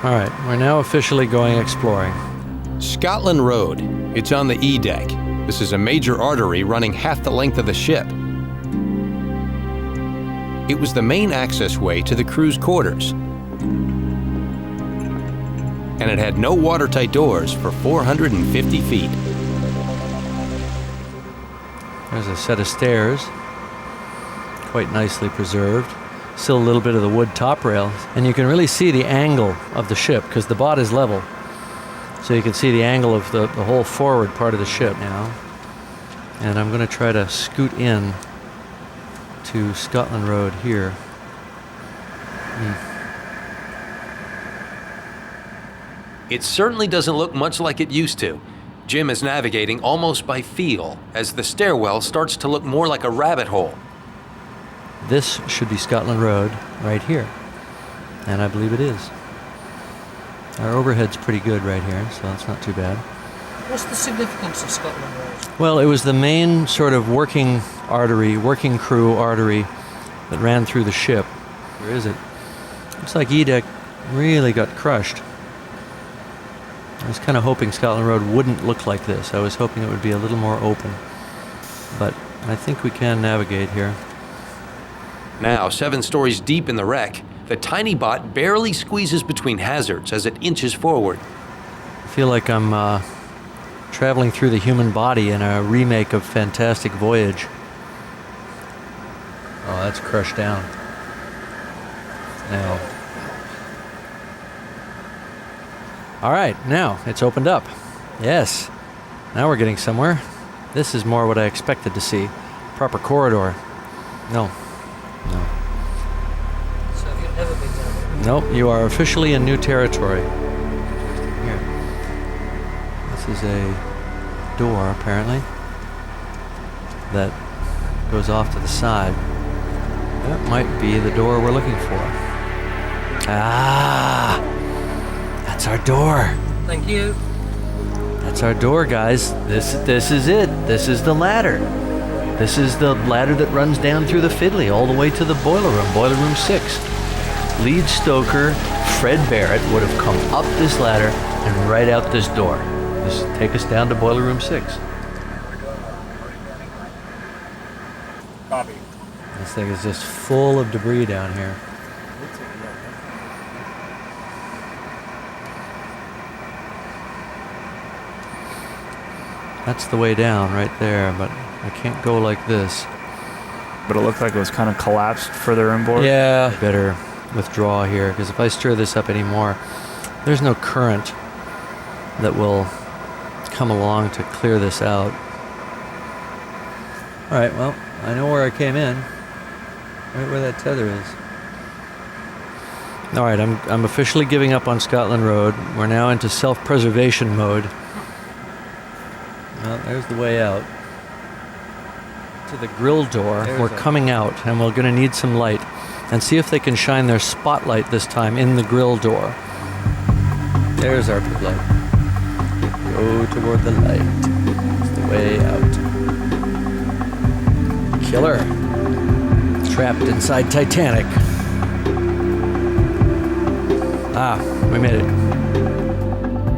Speaker 5: All right, we're now officially going exploring.
Speaker 1: Scotland Road. It's on the E deck. This is a major artery running half the length of the ship. It was the main access way to the crew's quarters. And it had no watertight doors for 450 feet.
Speaker 5: There's a set of stairs. quite nicely preserved. Still a little bit of the wood top rail. And you can really see the angle of the ship because the bot is level. So you can see the angle of the whole forward part of the ship now. And I'm going to try to scoot in to Scotland Road here.
Speaker 1: It certainly doesn't look much like it used to. Jim is navigating almost by feel as the stairwell starts to look more like a rabbit hole.
Speaker 5: This should be Scotland Road right here. And I believe it is. Our overhead's pretty good right here, so that's not too bad.
Speaker 17: What's the significance of Scotland Road?
Speaker 5: Well, it was the main sort of working crew artery that ran through the ship. Where is it? Looks like E-deck really got crushed. I was kind of hoping Scotland Road wouldn't look like this. I was hoping it would be a little more open. But I think we can navigate here.
Speaker 1: Now, 7 stories deep in the wreck, the tiny bot barely squeezes between hazards as it inches forward.
Speaker 5: I feel like I'm traveling through the human body in a remake of Fantastic Voyage. Oh, that's crushed down. Now. All right, now it's opened up. Yes, now we're getting somewhere. This is more what I expected to see. Proper corridor. No.
Speaker 17: So you've never been down there?
Speaker 5: Nope, you are officially in new territory. Here. This is a door, apparently, that goes off to the side. That might be the door we're looking for. Ah! That's our door.
Speaker 17: Thank you.
Speaker 5: That's our door, guys. This is it. This is the ladder. This is the ladder that runs down through the fiddly all the way to the boiler room 6. Lead stoker Fred Barrett would have come up this ladder and right out this door. Just take us down to boiler room 6.
Speaker 6: Copy.
Speaker 5: This thing is just full of debris down here. That's the way down right there, but I can't go like this.
Speaker 15: But it looked like it was kind of collapsed further inboard?
Speaker 5: Yeah. I better withdraw here, because if I stir this up anymore, there's no current that will come along to clear this out. All right, well, I know where I came in. Right where that tether is. All right, I'm officially giving up on Scotland Road. We're now into self-preservation mode. Well, there's the way out. To the grill door. We're coming out, and we're going to need some light. And see if they can shine their spotlight this time in the grill door. There's our pit light. Go toward the light. It's the way out. Killer. Trapped inside Titanic. Ah, we made it.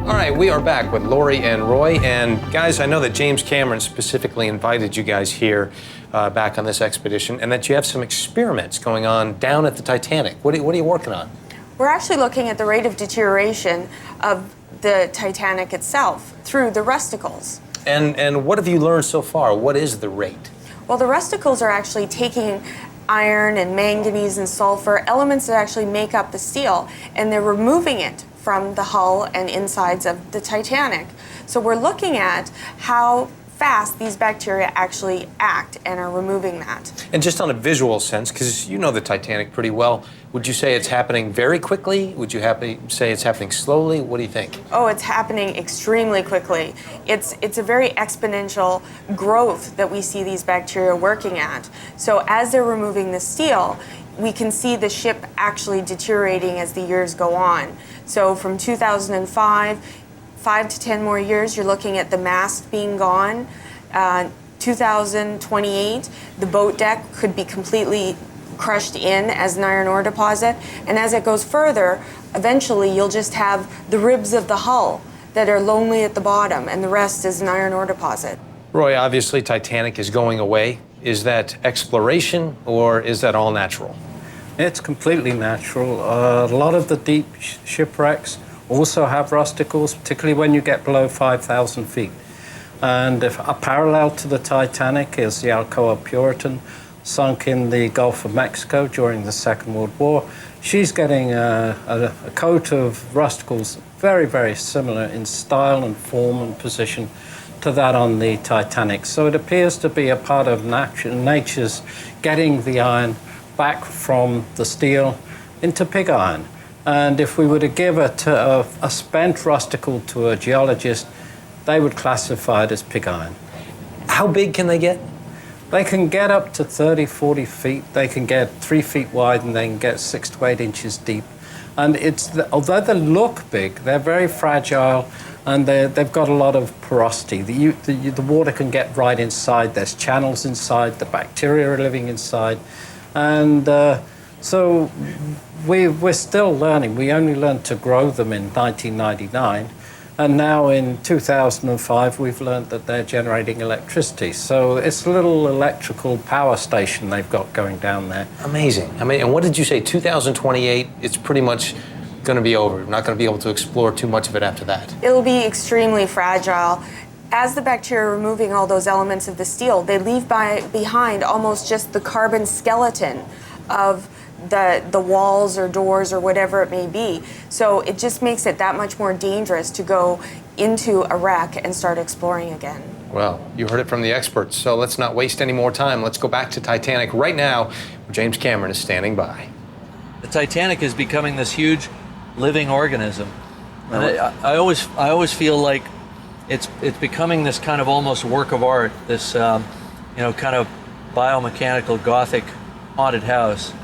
Speaker 4: All right, we are back with Lori and Roy. And guys, I know that James Cameron specifically invited you guys here back on this expedition, and that you have some experiments going on down at the Titanic. What are you working on?
Speaker 8: We're actually looking at the rate of deterioration of the Titanic itself through the rusticles.
Speaker 4: And what have you learned so far? What is the rate?
Speaker 8: Well, the rusticles are actually taking iron and manganese and sulfur, elements that actually make up the steel, and they're removing it from the hull and insides of the Titanic. So we're looking at how fast these bacteria actually act and are removing that.
Speaker 4: And just on a visual sense, because you know the Titanic pretty well, would you say it's happening very quickly? Would you say it's happening slowly? What do you think?
Speaker 8: Oh, it's happening extremely quickly. It's a very exponential growth that we see these bacteria working at. So as they're removing the steel, we can see the ship actually deteriorating as the years go on. So from 2005, 5 to 10 more years, you're looking at the mast being gone. 2028, the boat deck could be completely crushed in as an iron ore deposit. And as it goes further, eventually you'll just have the ribs of the hull that are lonely at the bottom, and the rest is an iron ore deposit.
Speaker 4: Roy, obviously Titanic is going away. Is that exploration, or is that all natural?
Speaker 6: It's completely natural. A lot of the deep shipwrecks also have rusticles, particularly when you get below 5,000 feet. And if a parallel to the Titanic is the Alcoa Puritan, sunk in the Gulf of Mexico during the Second World War. She's getting a coat of rusticles very, very similar in style and form and position to that on the Titanic. So it appears to be a part of nature's getting the iron back from the steel into pig iron. And if we were to give a spent rusticle to a geologist, they would classify it as pig iron.
Speaker 4: How big can they get?
Speaker 6: They can get up to 30, 40 feet. They can get 3 feet wide and they can get 6 to 8 inches deep. And although they look big, they're very fragile and they've got a lot of porosity. The water can get right inside. There's channels inside. The bacteria are living inside. And so we're still learning. We only learned to grow them in 1999. And now in 2005, we've learned that they're generating electricity. So it's a little electrical power station they've got going down there.
Speaker 4: Amazing. I mean, and what did you say, 2028, it's pretty much going to be over. We're not going to be able to explore too much of it after that.
Speaker 8: It'll be extremely fragile. As the bacteria are removing all those elements of the steel, they leave behind almost just the carbon skeleton of the walls or doors or whatever it may be. So it just makes it that much more dangerous to go into a wreck and start exploring again.
Speaker 4: Well, you heard it from the experts, so let's not waste any more time. Let's go back to Titanic right now, where James Cameron is standing by.
Speaker 5: The Titanic is becoming this huge living organism. And I always feel like it's becoming this kind of almost work of art, this kind of biomechanical Gothic haunted house.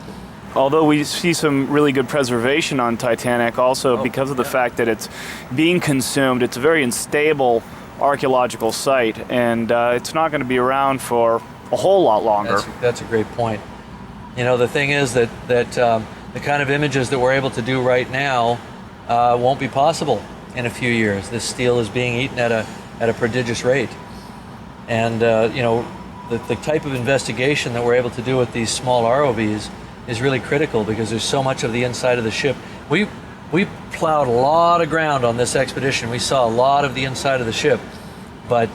Speaker 2: Although we see some really good preservation on Titanic, also because of the fact that it's being consumed, it's a very unstable archaeological site, and it's not going to be around for a whole lot longer.
Speaker 5: That's a great point. You know, the thing is that the kind of images that we're able to do right now won't be possible in a few years. This steel is being eaten at a prodigious rate, and the type of investigation that we're able to do with these small ROVs is really critical because there's so much of the inside of the ship. We plowed a lot of ground on this expedition. We saw a lot of the inside of the ship, but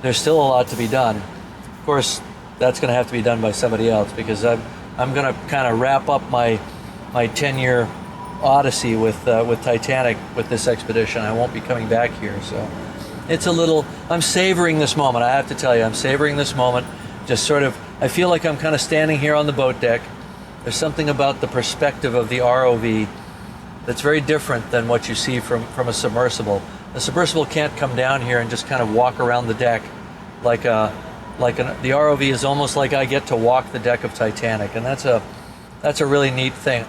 Speaker 5: there's still a lot to be done. Of course, that's going to have to be done by somebody else because I'm going to kind of wrap up my 10-year odyssey with Titanic with this expedition. I won't be coming back here, so it's I'm savoring this moment. I have to tell you, I'm savoring this moment. Just sort of, I feel like I'm kind of standing here on the boat deck. There's something about the perspective of the ROV that's very different than what you see from a submersible. The submersible can't come down here and just kind of walk around the deck the ROV is almost like I get to walk the deck of Titanic, and that's a really neat thing.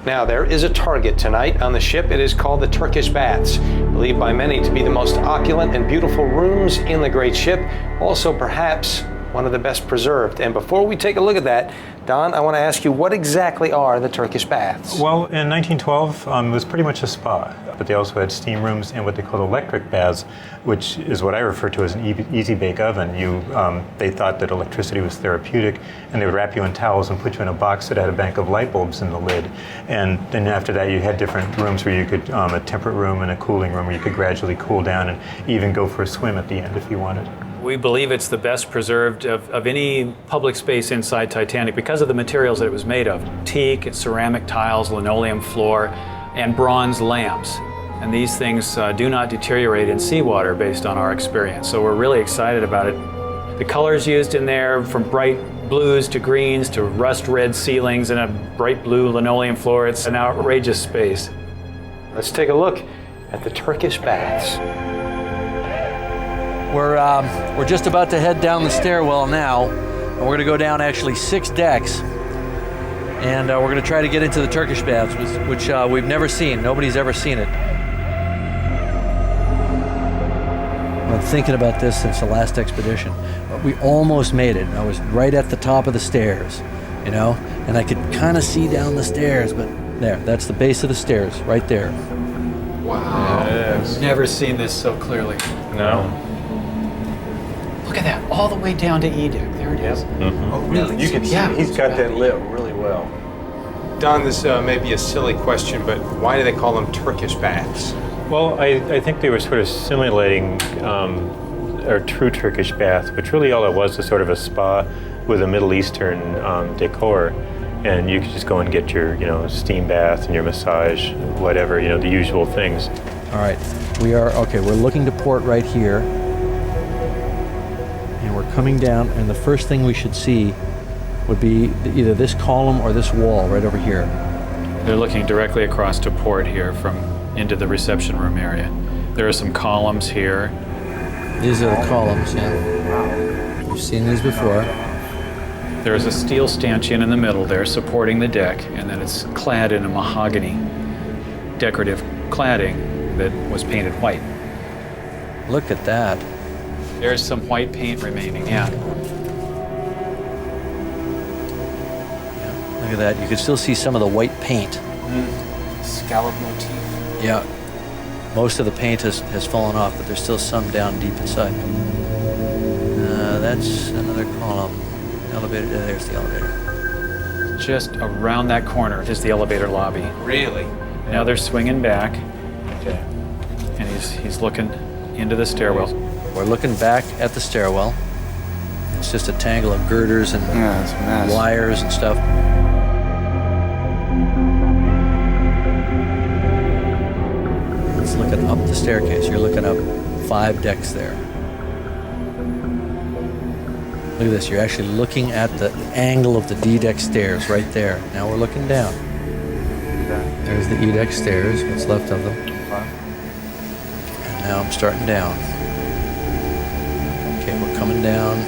Speaker 4: Now, there is a target tonight on the ship. It is called the Turkish Baths, believed by many to be the most opulent and beautiful rooms in the great ship, also perhaps one of the best preserved. And before we take a look at that, Don, I want to ask you, what exactly are the Turkish baths?
Speaker 10: Well, in 1912, it was pretty much a spa, but they also had steam rooms and what they called electric baths, which is what I refer to as an easy bake oven. They thought that electricity was therapeutic, and they would wrap you in towels and put you in a box that had a bank of light bulbs in the lid. And then after that, you had different rooms where you could, a temperate room and a cooling room where you could gradually cool down and even go for a swim at the end if you wanted.
Speaker 9: We believe it's the best preserved of any public space inside Titanic because of the materials that it was made of. Teak, ceramic tiles, linoleum floor, and bronze lamps. And these things do not deteriorate in seawater based on our experience. So we're really excited about it. The colors used in there, from bright blues to greens to rust red ceilings and a bright blue linoleum floor, it's an outrageous space.
Speaker 4: Let's take a look at the Turkish baths.
Speaker 5: We're just about to head down the stairwell now, and we're going to go down actually 6 decks, and we're going to try to get into the Turkish baths, which we've never seen. Nobody's ever seen it. I've been thinking about this since the last expedition. We almost made it. I was right at the top of the stairs, and I could kind of see down the stairs, but there, that's the base of the stairs, right there.
Speaker 9: Wow. Yes. Never seen this so clearly.
Speaker 10: No.
Speaker 9: Look at that, all the way down to E deck. There it is.
Speaker 10: Mm-hmm.
Speaker 9: Oh, really?
Speaker 18: You can see he's got that lit really well.
Speaker 4: Don, this may be a silly question, but why do they call them Turkish baths?
Speaker 10: Well, I think they were sort of simulating a true Turkish bath, which really all it was sort of a spa with a Middle Eastern decor, and you could just go and get your, steam bath and your massage, whatever, the usual things.
Speaker 19: All right, we're looking to port right here, and we're coming down, and the first thing we should see would be either this column or this wall right over here.
Speaker 9: They're looking directly across to port here into the reception room area. There are some columns here.
Speaker 19: These are the columns, yeah. You've seen these before.
Speaker 9: There's a steel stanchion in the middle there supporting the deck, and then it's clad in a mahogany decorative cladding that was painted white.
Speaker 19: Look at that.
Speaker 9: There's some white paint remaining, yeah.
Speaker 19: Look at that. You can still see some of the white paint.
Speaker 2: Scallop motif.
Speaker 19: Yeah. Most of the paint has fallen off, but there's still some down deep inside. That's another column. Elevator, there's the elevator.
Speaker 9: Just around that corner is the elevator lobby.
Speaker 1: Really?
Speaker 9: Now they're swinging back.
Speaker 1: Okay.
Speaker 9: And he's looking into the stairwell.
Speaker 19: We're looking back at the stairwell. It's just a tangle of girders and wires and stuff. It's looking up the staircase. You're looking up 5 decks there. Look at this. You're actually looking at the angle of the D-deck stairs right there. Now we're looking down. There's the E-deck stairs, what's left of them. And now I'm starting down. Okay, we're coming down.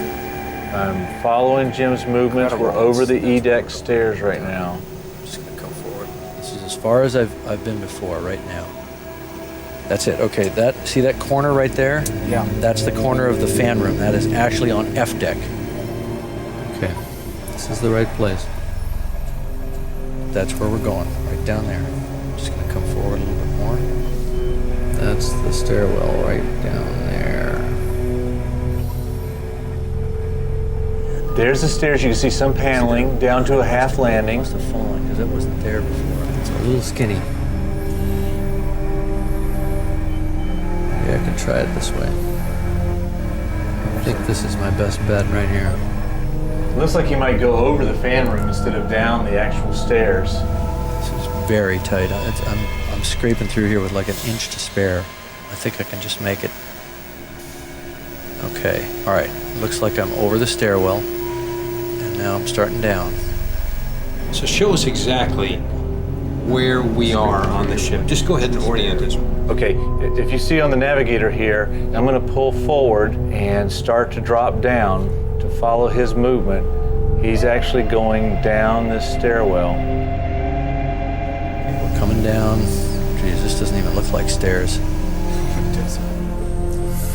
Speaker 11: I'm following Jim's movements. We're over the E-deck stairs right now.
Speaker 19: I'm just gonna come forward. This is as far as I've been before right now. That's it. Okay, see that corner right there?
Speaker 2: Yeah.
Speaker 19: That's the corner of the fan room. That is actually on F deck. Okay, this is the right place. That's where we're going, right down there. I'm just gonna come forward a little bit more. That's the stairwell right down there.
Speaker 11: There's the stairs. You can see some paneling down to a half landing.
Speaker 19: Must have fallen because it wasn't there before. It's a little skinny. Maybe I can try it this way. I think this is my best bet right here.
Speaker 11: Looks like you might go over the fan room instead of down the actual stairs.
Speaker 19: This is very tight. I'm scraping through here with like an inch to spare. I think I can just make it. Okay, all right. Looks like I'm over the stairwell, and now I'm starting down.
Speaker 4: So show us exactly where we are on the ship. Just go ahead and orient us.
Speaker 11: Okay, if you see on the navigator here, I'm going to pull forward and start to drop down to follow his movement. He's actually going down this stairwell.
Speaker 19: Okay, we're coming down. Geez, this doesn't even look like stairs.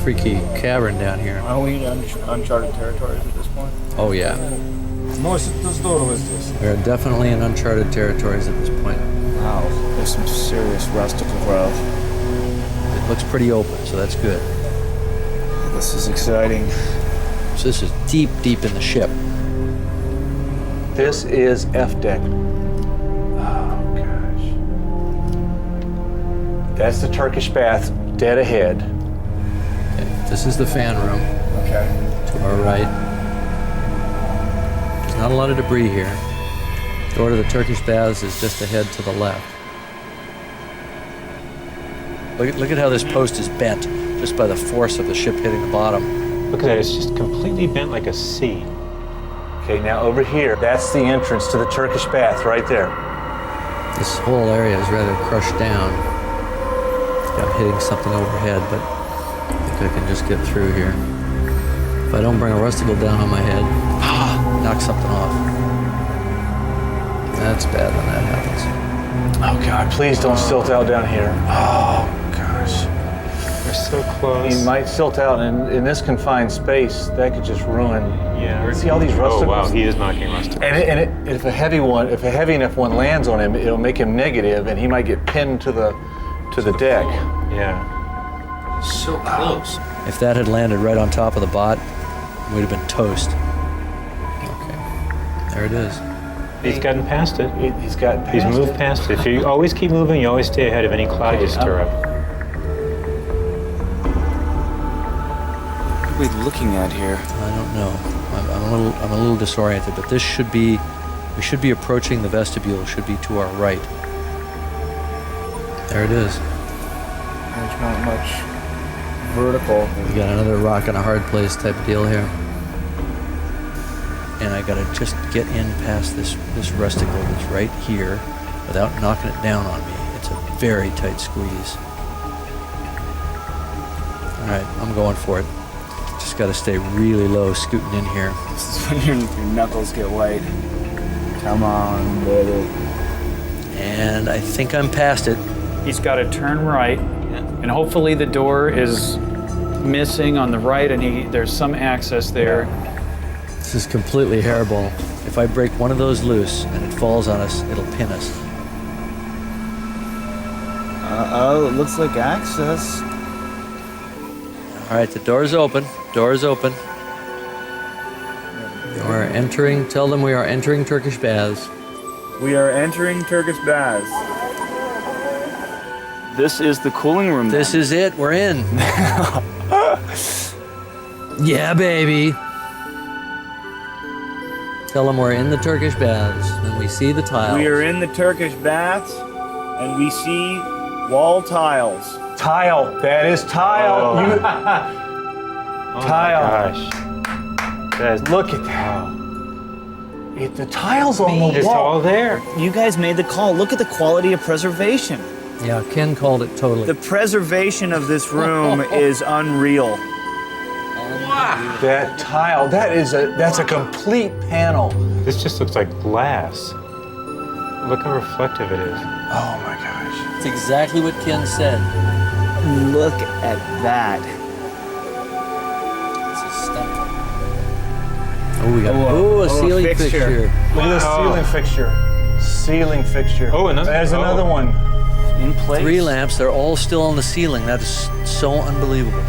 Speaker 19: Freaky cavern down here.
Speaker 2: Are we in uncharted territories at this point?
Speaker 19: Oh yeah. We're definitely in uncharted territories at this point.
Speaker 2: Wow, there's some serious rustical growth.
Speaker 19: It looks pretty open, so that's good.
Speaker 2: This is exciting.
Speaker 19: So this is deep, deep in the ship.
Speaker 11: This is F deck. Oh gosh. That's the Turkish bath dead ahead.
Speaker 19: Okay, this is the fan room.
Speaker 2: Okay.
Speaker 19: To our right. There's not a lot of debris here. The door to the Turkish baths is just ahead to the left. Look at how this post is bent just by the force of the ship hitting the bottom.
Speaker 10: Look at that, it's just completely bent like a C.
Speaker 11: Okay, now over here, that's the entrance to the Turkish bath right there.
Speaker 19: This whole area is rather crushed down. I'm hitting something overhead, but I think I can just get through here. If I don't bring a rusticle down on my head, knock something off. That's bad when that happens.
Speaker 11: Oh God, please don't silt out down here. Oh gosh.
Speaker 10: We're so close.
Speaker 11: He might silt out, and in this confined space, that could just ruin.
Speaker 10: Yeah.
Speaker 11: See all these rusticles?
Speaker 10: Oh wow, he is knocking rusticles.
Speaker 11: And if a heavy enough one lands on him, it'll make him negative, and he might get pinned to the deck.
Speaker 10: Yeah.
Speaker 4: So close.
Speaker 19: If that had landed right on top of the bot, we'd have been toast. Okay, there it is.
Speaker 10: He's gotten past it.
Speaker 11: He's gotten past it.
Speaker 10: He's moved past it. If you always keep moving, you always stay ahead of any cloud you stir up.
Speaker 2: What are we looking at here?
Speaker 19: I don't know. I'm I'm a little disoriented, but we should be approaching the vestibule, should be to our right. There it is.
Speaker 2: There's not much vertical.
Speaker 19: We got another rock in a hard place type of deal here. And I gotta just get in past this rusticle that's right here without knocking it down on me. It's a very tight squeeze. All right, I'm going for it. Just gotta stay really low, scooting in here.
Speaker 2: This is when your knuckles get white. Come on, baby.
Speaker 19: And I think I'm past it.
Speaker 9: He's got to turn right, and hopefully the door is missing on the right, and there's some access there.
Speaker 19: This is completely hairball. If I break one of those loose and it falls on us, it'll pin us.
Speaker 2: Oh, it looks like access.
Speaker 19: All right, the door's open. Door's open. We're entering, tell them we are entering Turkish baths.
Speaker 2: We are entering Turkish baths. This is the cooling room.
Speaker 19: This is it, we're in. Yeah, baby. Tell them we're in the Turkish baths and we see the tiles.
Speaker 2: We are in the Turkish baths and we see wall tiles.
Speaker 11: Tile. That is tile.
Speaker 10: Oh.
Speaker 11: Tile.
Speaker 10: Guys,
Speaker 11: look at that. The tile's on the wall.
Speaker 10: It's all there.
Speaker 2: You guys made the call. Look at the quality of preservation.
Speaker 19: Yeah, Ken called it totally.
Speaker 2: The preservation of this room is unreal.
Speaker 11: That tile, that's a complete panel.
Speaker 10: This just looks like glass. Look how reflective it is.
Speaker 11: Oh my gosh.
Speaker 19: It's exactly what Ken said.
Speaker 2: Look at that.
Speaker 19: This is stunning. Oh, we got a ceiling fixture.
Speaker 11: Look at the ceiling fixture. Ceiling fixture.
Speaker 10: Oh, another.
Speaker 11: There's another one.
Speaker 2: In place.
Speaker 19: 3 lamps, they're all still on the ceiling. That is so unbelievable.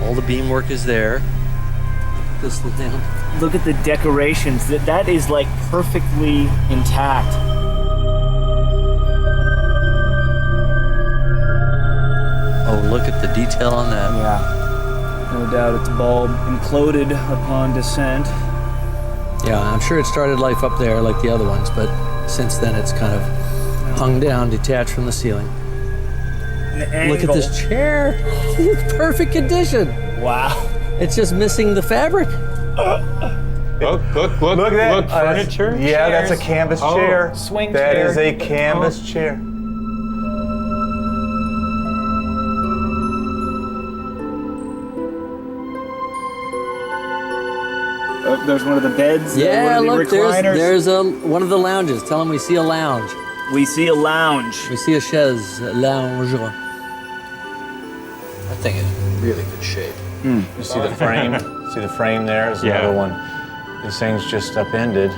Speaker 19: All the beamwork is there. This down.
Speaker 2: Look at the decorations. That is like perfectly intact.
Speaker 19: Oh, look at the detail on that.
Speaker 2: Yeah. No doubt it's bulb imploded upon descent.
Speaker 19: Yeah, I'm sure it started life up there like the other ones, but since then it's kind of hung down, detached from the ceiling. Look at this chair. It's perfect condition.
Speaker 2: Wow.
Speaker 19: It's just missing the fabric.
Speaker 10: Look at that. Look, furniture.
Speaker 11: Yeah, that's a canvas chair.
Speaker 9: Swing
Speaker 11: That
Speaker 9: chair.
Speaker 11: is a canvas chair.
Speaker 2: There's one of the beds.
Speaker 19: Yeah,
Speaker 2: one of the
Speaker 19: look,
Speaker 2: recliners.
Speaker 19: there's one of the lounges. Tell them we see a lounge.
Speaker 2: We see a lounge.
Speaker 19: We see a chaise lounge. That thing is really good shape.
Speaker 11: You see the frame? See the frame there? There's another one. This thing's just upended.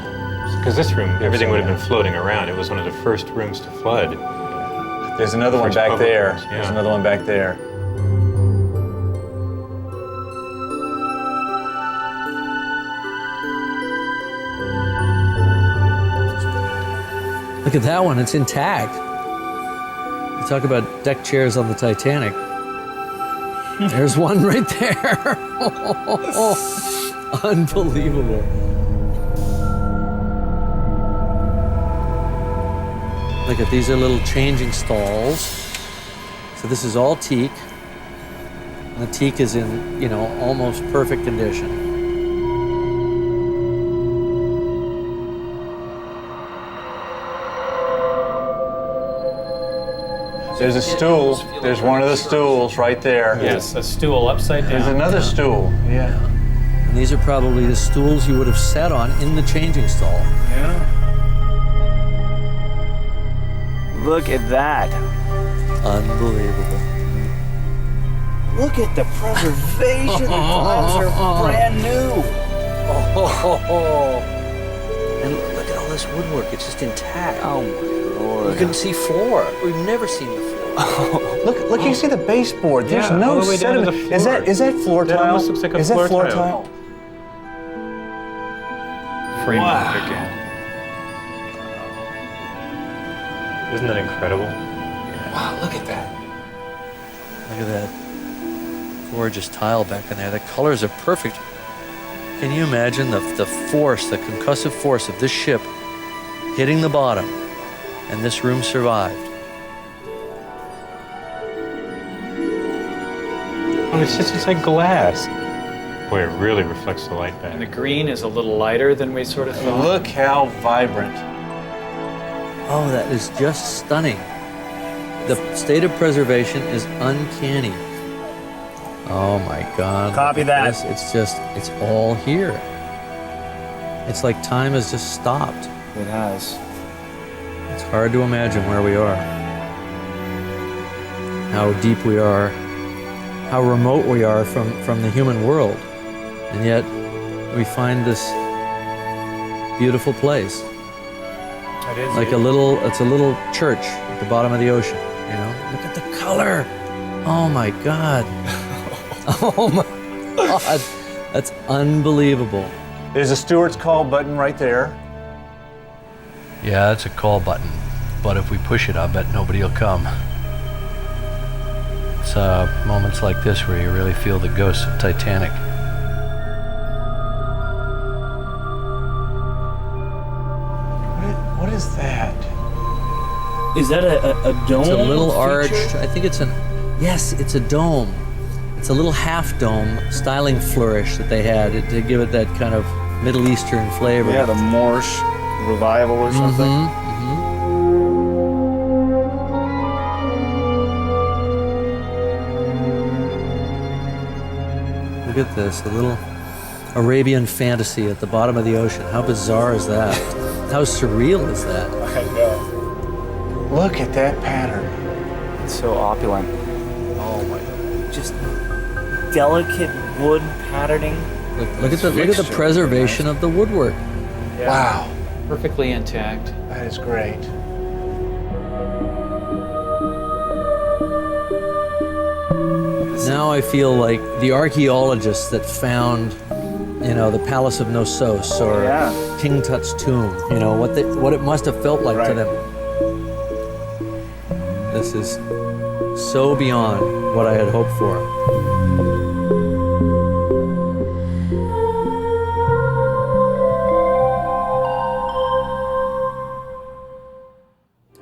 Speaker 10: Because this room, everything would have been floating around. It was one of the first rooms to flood.
Speaker 11: There's another one back there. There's another one back there.
Speaker 19: Look at that one, it's intact. You talk about deck chairs on the Titanic. There's one right there. Unbelievable. Look at these are little changing stalls. So this is all teak. And the teak is in, almost perfect condition.
Speaker 11: There's a stool. There's one of the stools right there.
Speaker 9: Yes, a stool upside down.
Speaker 11: There's another stool. Yeah.
Speaker 19: And these are probably the stools you would have sat on in the changing stall.
Speaker 2: Yeah. Look at that.
Speaker 19: Unbelievable.
Speaker 2: Look at the preservation. The tiles are brand new.
Speaker 19: And look at all this woodwork. It's just intact.
Speaker 2: Oh my Lord.
Speaker 19: You can see floor. We've never seen the floor.
Speaker 11: Look! You see the baseboard. There's
Speaker 10: Yeah,
Speaker 11: no
Speaker 10: all the way down to
Speaker 11: sediment.
Speaker 10: the floor.
Speaker 11: Is that floor
Speaker 10: That
Speaker 11: tile?
Speaker 10: almost looks like a
Speaker 11: is
Speaker 10: floor
Speaker 11: that floor
Speaker 10: tile.
Speaker 11: tile?
Speaker 9: Framework again.
Speaker 10: Isn't that incredible?
Speaker 11: Wow! Look at that.
Speaker 19: Look at that gorgeous tile back in there. The colors are perfect Can you imagine the force, the concussive force of this ship hitting the bottom, and this room survived?
Speaker 10: Oh, it's like glass. Boy, it really reflects the light back.
Speaker 9: And the green is a little lighter than we sort of thought.
Speaker 11: Look how vibrant.
Speaker 19: Oh, that is just stunning. The state of preservation is uncanny. Oh my God.
Speaker 2: Copy that.
Speaker 19: It's all here. It's like time has just stopped.
Speaker 2: It has.
Speaker 19: It's hard to imagine where we are, how deep we are, how remote we are from the human world. And yet we find this beautiful place.
Speaker 2: It is.
Speaker 19: Like it's a little church at the bottom of the ocean, you know? Look at the color. Oh my God. Oh my God. That's unbelievable.
Speaker 11: There's a steward's call button right there.
Speaker 19: Yeah, that's a call button. But if we push it, I bet nobody will come. It's moments like this where you really feel the ghosts of Titanic.
Speaker 11: What is that?
Speaker 15: Is that a dome?
Speaker 19: It's a little
Speaker 15: feature?
Speaker 19: arched. I think it's yes, it's a dome. It's a little half dome styling flourish that they had to give it that kind of Middle Eastern flavor.
Speaker 2: Yeah, the Moorish revival or something.
Speaker 19: Look at this, a little Arabian fantasy at the bottom of the ocean. How bizarre is that? How surreal is that?
Speaker 2: I know.
Speaker 11: Look at that pattern.
Speaker 2: It's so opulent.
Speaker 19: Oh my!
Speaker 15: Just delicate wood patterning.
Speaker 19: Look at the preservation of the woodwork.
Speaker 2: Yeah.
Speaker 11: Wow.
Speaker 9: Perfectly intact.
Speaker 11: That is great.
Speaker 19: Now I feel like the archaeologists that found, the Palace of Knossos or King Tut's tomb, what it must have felt like to them. This is so beyond what I had hoped for.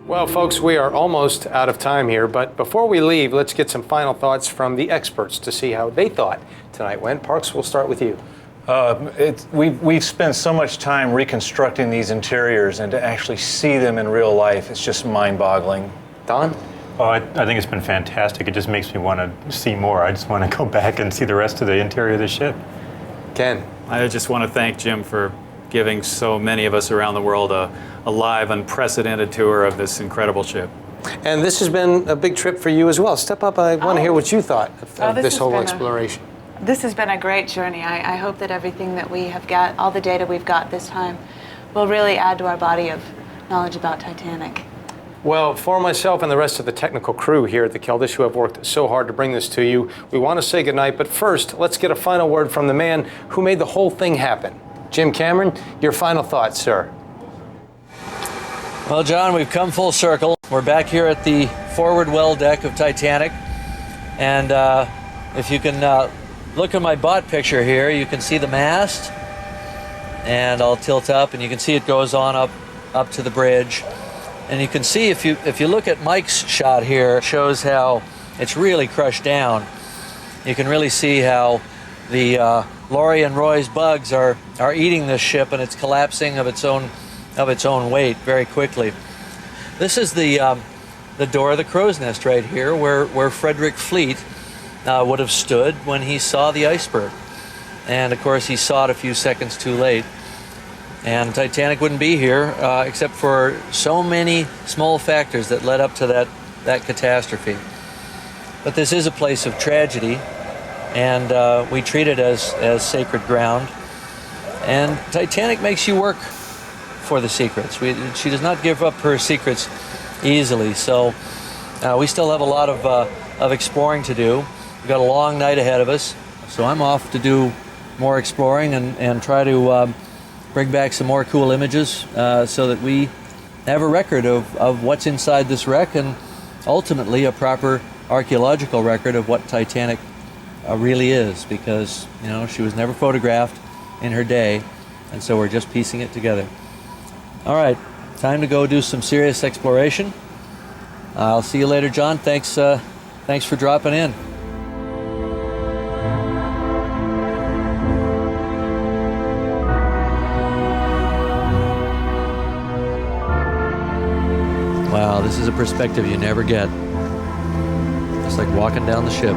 Speaker 4: Well, folks, we are almost out of time here, but before we leave, let's get some final thoughts from the experts to see how they thought tonight went. Parks, we'll start with you.
Speaker 11: We've spent so much time reconstructing these interiors, and to actually see them in real life, it's just mind-boggling.
Speaker 4: Don?
Speaker 10: Oh, I think it's been fantastic. It just makes me want to see more. I just want to go back and see the rest of the interior of the ship.
Speaker 4: Ken?
Speaker 9: I just want to thank Jim for giving so many of us around the world a live, unprecedented tour of this incredible ship.
Speaker 4: And this has been a big trip for you as well. Step up, I want to hear what you thought of this whole exploration.
Speaker 7: This has been a great journey. I hope that everything that we have got, all the data we've got this time, will really add to our body of knowledge about Titanic.
Speaker 4: Well, for myself and the rest of the technical crew here at the Keldysh who have worked so hard to bring this to you, we want to say goodnight, but first, let's get a final word from the man who made the whole thing happen. Jim Cameron, your final thoughts, sir.
Speaker 5: Well, John, we've come full circle. We're back here at the forward well deck of Titanic. And if you can look at my bot picture here, you can see the mast. And I'll tilt up, and you can see it goes on up to the bridge. And you can see, if you look at Mike's shot here, it shows how it's really crushed down. You can really see how the Lori and Roy's bugs are eating this ship, and it's collapsing of its own weight very quickly. This is the door of the crow's nest right here, where Frederick Fleet would have stood when he saw the iceberg. And of course, he saw it a few seconds too late. And Titanic wouldn't be here except for so many small factors that led up to that catastrophe. But this is a place of tragedy, and we treat it as sacred ground. And Titanic makes you work for the secrets. She does not give up her secrets easily. So we still have a lot of exploring to do. We've got a long night ahead of us. So I'm off to do more exploring and try to bring back some more cool images so that we have a record of what's inside this wreck, and ultimately a proper archaeological record of what Titanic really is, because she was never photographed, in her day, and so we're just piecing it together. All right, time to go do some serious exploration. I'll see you later, John. Thanks for dropping in. Wow, this is a perspective you never get. It's like walking down the ship.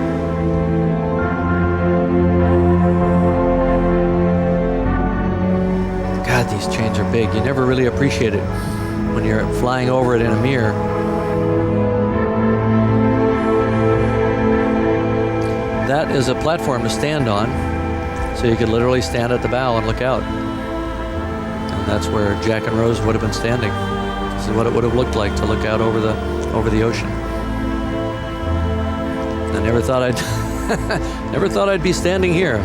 Speaker 5: God, these chains are big. You never really appreciate it when you're flying over it in a mirror. That is a platform to stand on, so you could literally stand at the bow and look out. And that's where Jack and Rose would have been standing. This is what it would have looked like to look out over the ocean. I never thought I'd be standing here.